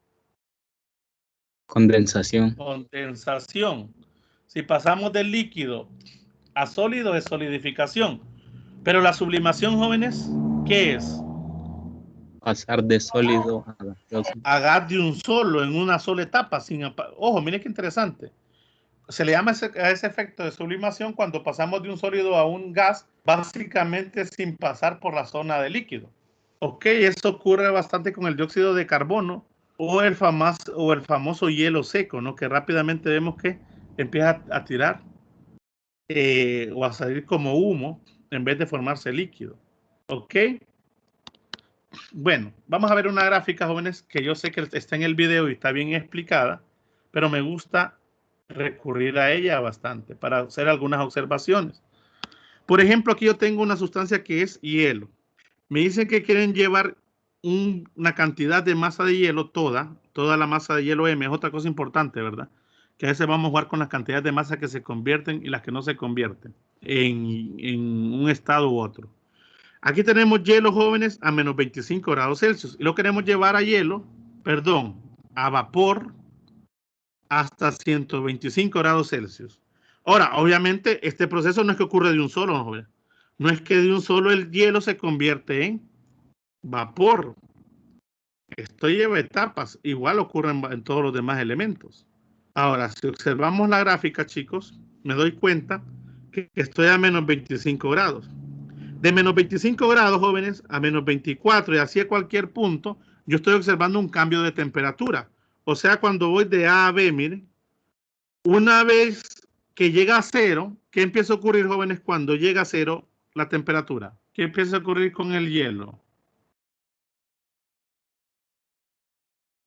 Condensación. Condensación. Si pasamos del líquido a sólido, es solidificación. Pero la sublimación, jóvenes, ¿qué es? Pasar de sólido a gaseoso. A gas de un solo, en una sola etapa. Ojo, miren qué interesante. Se le llama a ese efecto de sublimación cuando pasamos de un sólido a un gas, básicamente sin pasar por la zona de líquido. Ok, eso ocurre bastante con el dióxido de carbono o el famoso hielo seco, ¿no? Que rápidamente vemos que empieza a tirar o a salir como humo en vez de formarse líquido. Ok. Bueno, vamos a ver una gráfica, jóvenes, que yo sé que está en el video y está bien explicada, pero me gusta recurrir a ella bastante para hacer algunas observaciones. Por ejemplo, aquí yo tengo una sustancia que es hielo. Me dicen que quieren llevar una cantidad de masa de hielo, toda la masa de hielo M, es otra cosa importante, ¿verdad? Que a veces vamos a jugar con las cantidades de masa que se convierten y las que no se convierten en un estado u otro. Aquí tenemos hielo, jóvenes, a menos 25 grados Celsius. Y lo queremos llevar a vapor hasta 125 grados Celsius. Ahora, obviamente, este proceso no es que ocurre de un solo, jóvenes. No es que de un solo el hielo se convierte en vapor. Esto lleva etapas. Igual ocurre en todos los demás elementos. Ahora, si observamos la gráfica, chicos, me doy cuenta que estoy a menos 25 grados. De menos 25 grados, jóvenes, a menos 24 y así a cualquier punto, yo estoy observando un cambio de temperatura. O sea, cuando voy de A a B, miren, una vez que llega a cero, ¿qué empieza a ocurrir, jóvenes, cuando llega a cero la temperatura? ¿Qué empieza a ocurrir con el hielo?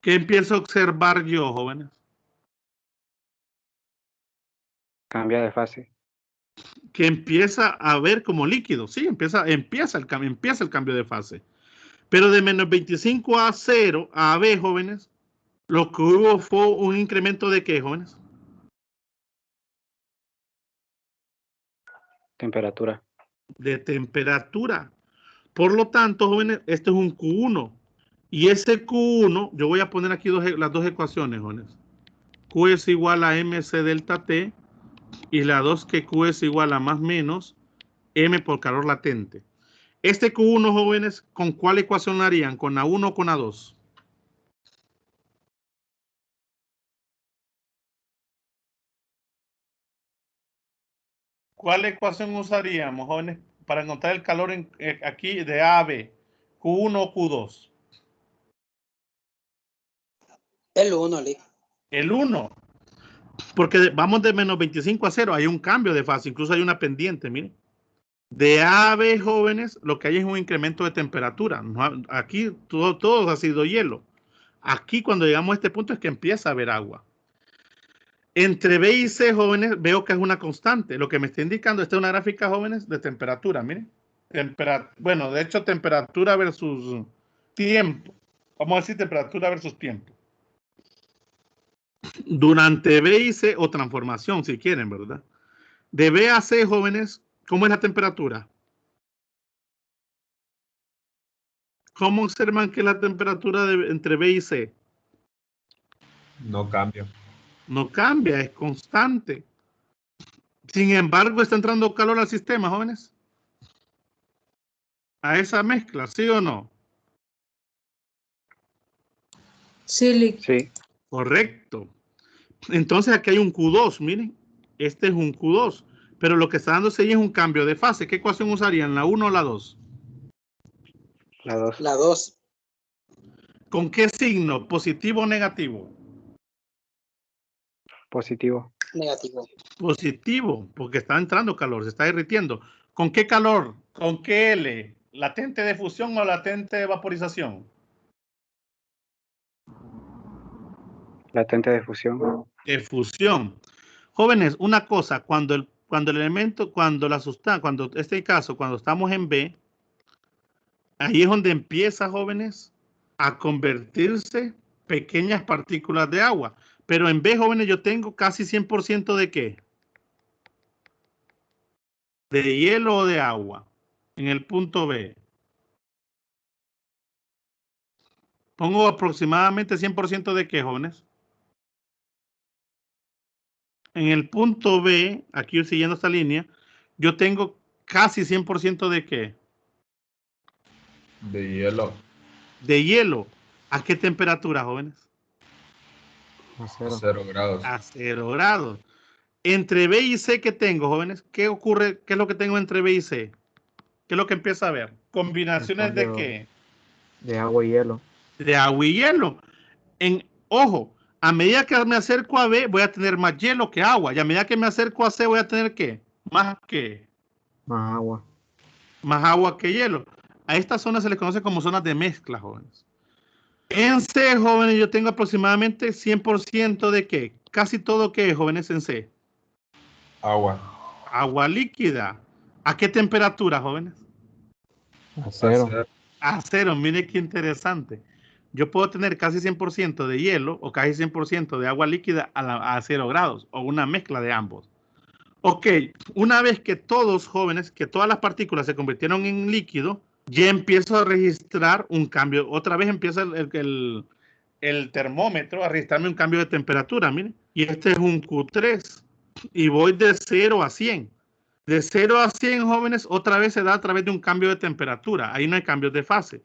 ¿Qué empiezo a observar yo, jóvenes? Cambia de fase. Que empieza a ver como líquido. Sí, empieza el cambio de fase. Pero de menos 25 a 0 a B, jóvenes, lo que hubo fue un incremento de ¿qué, jóvenes? Temperatura. De temperatura. Por lo tanto, jóvenes, este es un Q1. Y ese Q1, yo voy a poner aquí las dos ecuaciones, jóvenes. Q es igual a MC delta T. Y la 2 que Q es igual a más menos M por calor latente. Este Q1, jóvenes, ¿con cuál ecuación lo harían? ¿Con A1 o con A2? ¿Cuál ecuación usaríamos, jóvenes, para encontrar el calor aquí de A a B? ¿Q1 o Q2? El 1, Lick. El 1. Porque vamos de menos 25 a 0. Hay un cambio de fase. Incluso hay una pendiente, miren. De A a B, jóvenes, lo que hay es un incremento de temperatura. Aquí todo ha sido hielo. Aquí cuando llegamos a este punto es que empieza a haber agua. Entre B y C, jóvenes, veo que es una constante. Lo que me está indicando, esta es una gráfica, jóvenes, de temperatura. Miren. Bueno, de hecho, temperatura versus tiempo. Vamos a decir temperatura versus tiempo. Durante B y C, o transformación, si quieren, ¿verdad? De B a C, jóvenes, ¿cómo es la temperatura? ¿Cómo observan que la temperatura entre B y C? No cambia. No cambia, es constante. Sin embargo, está entrando calor al sistema, jóvenes. A esa mezcla, ¿sí o no? Sí, Lick. Sí. Correcto. Entonces aquí hay un Q2, miren. Este es un Q2. Pero lo que está dándose ahí es un cambio de fase. ¿Qué ecuación usarían? ¿La 1 o la 2? La 2. La 2. ¿Con qué signo? ¿Positivo o negativo? Positivo. Negativo. Positivo, porque está entrando calor, se está derritiendo. ¿Con qué calor? ¿Con qué L? ¿Latente de fusión o latente de vaporización? Latente de fusión. De fusión. Jóvenes, una cosa, cuando la sustancia, cuando este caso, cuando estamos en B, ahí es donde empieza, jóvenes, a convertirse pequeñas partículas de agua. Pero en B, jóvenes, yo tengo casi 100% de ¿qué? De hielo o de agua. En el punto B. Pongo aproximadamente 100% de ¿qué, jóvenes? En el punto B, aquí siguiendo esta línea, yo tengo casi 100% de ¿qué? De hielo. De hielo. ¿A qué temperatura, jóvenes? A A 0. 0 grados. A 0 grados. Entre B y C, ¿qué tengo, jóvenes? ¿Qué ocurre? ¿Qué es lo que tengo entre B y C? ¿Qué es lo que empieza a ver? ¿Combinaciones de qué? De agua y hielo. De agua y hielo. Ojo, a medida que me acerco a B, voy a tener más hielo que agua. Y a medida que me acerco a C, voy a tener ¿qué? Más ¿qué? Más agua. Más agua que hielo. A estas zonas se les conoce como zonas de mezcla, jóvenes. En C, jóvenes, yo tengo aproximadamente 100% de ¿qué? Casi todo ¿qué, jóvenes, en C? Agua. Agua líquida. ¿A qué temperatura, jóvenes? A cero. A cero, mire qué interesante. Yo puedo tener casi 100% de hielo o casi 100% de agua líquida a 0 grados o una mezcla de ambos. Ok, una vez que todos jóvenes, que todas las partículas se convirtieron en líquido, ya empiezo a registrar un cambio. Otra vez empieza el termómetro a registrarme un cambio de temperatura, miren. Y este es un Q3 y voy de 0 a 100. De 0 a 100 jóvenes otra vez se da a través de un cambio de temperatura. Ahí no hay cambios de fase.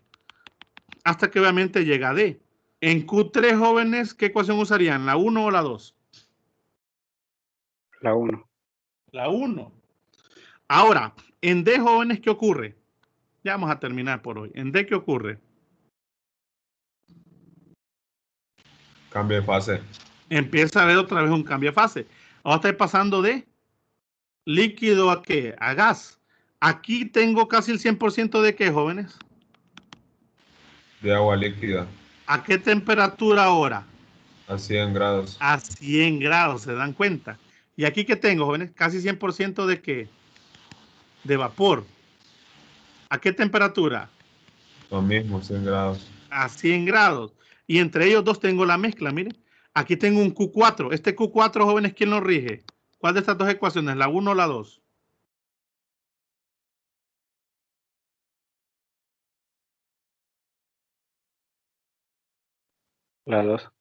Hasta que obviamente llega a D. En Q3 jóvenes, ¿qué ecuación usarían? ¿La 1 o la 2? La 1. La 1. Ahora, en D jóvenes, ¿qué ocurre? Ya vamos a terminar por hoy. En D, ¿qué ocurre? Cambio de fase. Empieza a haber otra vez un cambio de fase. Ahora estoy pasando de líquido a ¿qué? A gas. Aquí tengo casi el 100% de ¿qué, jóvenes? De agua líquida. ¿A qué temperatura ahora? A 100 grados. A 100 grados, ¿se dan cuenta? Y aquí ¿qué tengo, jóvenes? Casi 100% de ¿qué? De vapor. ¿A qué temperatura? Lo mismo, 100 grados. A 100 grados. Y entre ellos dos tengo la mezcla, miren. Aquí tengo un Q4. Este Q4, jóvenes, ¿quién lo rige? ¿Cuál de estas dos ecuaciones? ¿La 1 o la 2? La 2.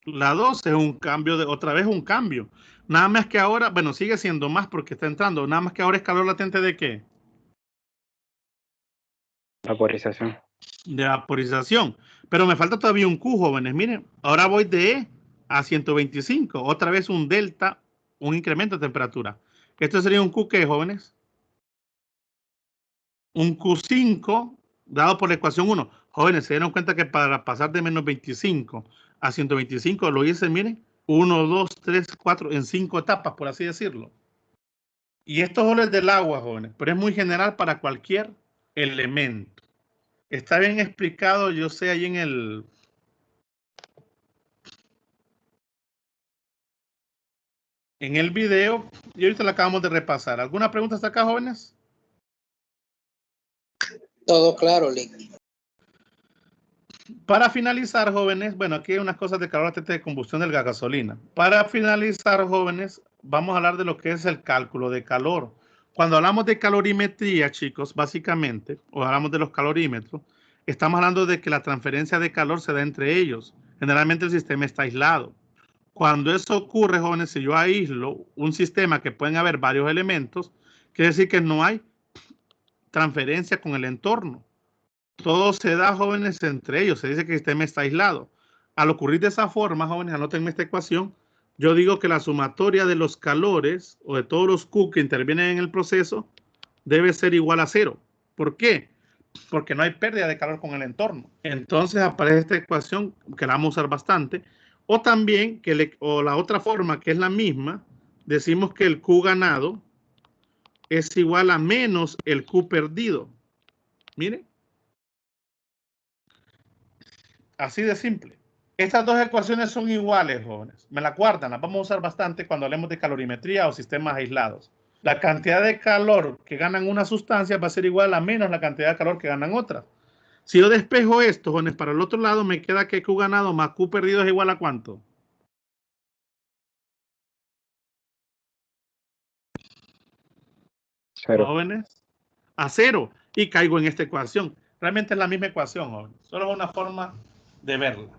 La 2 es un cambio, otra vez un cambio. Nada más que ahora, bueno, sigue siendo más porque está entrando. Nada más que ahora es calor latente ¿de qué? Vaporización. De vaporización. Pero me falta todavía un Q, jóvenes. Miren, ahora voy de E a 125. Otra vez un delta, un incremento de temperatura. Esto sería un Q, ¿qué, jóvenes? Un Q5 dado por la ecuación 1. Jóvenes, se dieron cuenta que para pasar de menos 25 a 125 lo hice, miren, 1, 2, 3, 4, en 5 etapas, por así decirlo. Y esto solo es del agua, jóvenes, pero es muy general para cualquier elemento. Está bien explicado, yo sé, ahí en el video, y ahorita lo acabamos de repasar. ¿Alguna pregunta hasta acá, jóvenes? Todo claro, Lick. Para finalizar, jóvenes, bueno, aquí hay unas cosas de calor latente de combustión de la gasolina. Para finalizar, jóvenes, vamos a hablar de lo que es el cálculo de calor. Cuando hablamos de calorimetría, chicos, básicamente, o hablamos de los calorímetros, estamos hablando de que la transferencia de calor se da entre ellos. Generalmente el sistema está aislado. Cuando eso ocurre, jóvenes, si yo aíslo un sistema que pueden haber varios elementos, quiere decir que no hay transferencia con el entorno. Todo se da, jóvenes, entre ellos. Se dice que el sistema está aislado. Al ocurrir de esa forma, jóvenes, anótenme esta ecuación. Yo digo que la sumatoria de los calores o de todos los Q que intervienen en el proceso debe ser igual a 0. ¿Por qué? Porque no hay pérdida de calor con el entorno. Entonces aparece esta ecuación que la vamos a usar bastante. O también, o la otra forma que es la misma, decimos que el Q ganado es igual a menos el Q perdido. Miren. Así de simple. Estas dos ecuaciones son iguales, jóvenes. Me la guardan, las vamos a usar bastante cuando hablemos de calorimetría o sistemas aislados. La cantidad de calor que ganan una sustancia va a ser igual a menos la cantidad de calor que ganan otras. Si yo despejo esto, jóvenes, para el otro lado me queda que Q ganado más Q perdido es igual a ¿cuánto? Cero. Jóvenes, a 0. Y caigo en esta ecuación. Realmente es la misma ecuación, jóvenes. Solo es una forma de verla.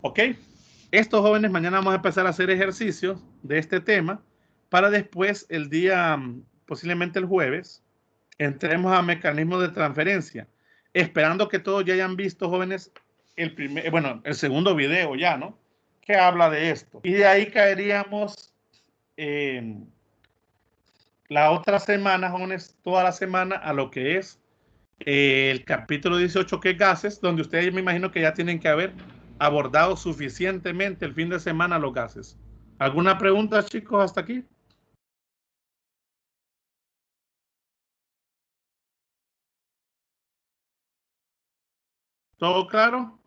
¿Ok? Estos jóvenes, mañana vamos a empezar a hacer ejercicios de este tema para después, el día, posiblemente el jueves, entremos a mecanismos de transferencia. Esperando que todos ya hayan visto, jóvenes, el segundo video ya, ¿no? Que habla de esto. Y de ahí caeríamos la otra semana, jóvenes, toda la semana a lo que es el capítulo 18, que es gases, donde ustedes me imagino que ya tienen que haber abordado suficientemente el fin de semana los gases. ¿Alguna pregunta, chicos, hasta aquí? ¿Todo claro?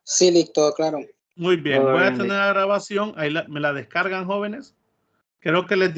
Sí, Lick, todo claro. Muy bien, Todo voy a bien, tener Lick. la grabación, ahí me la descargan, jóvenes. Creo que les dio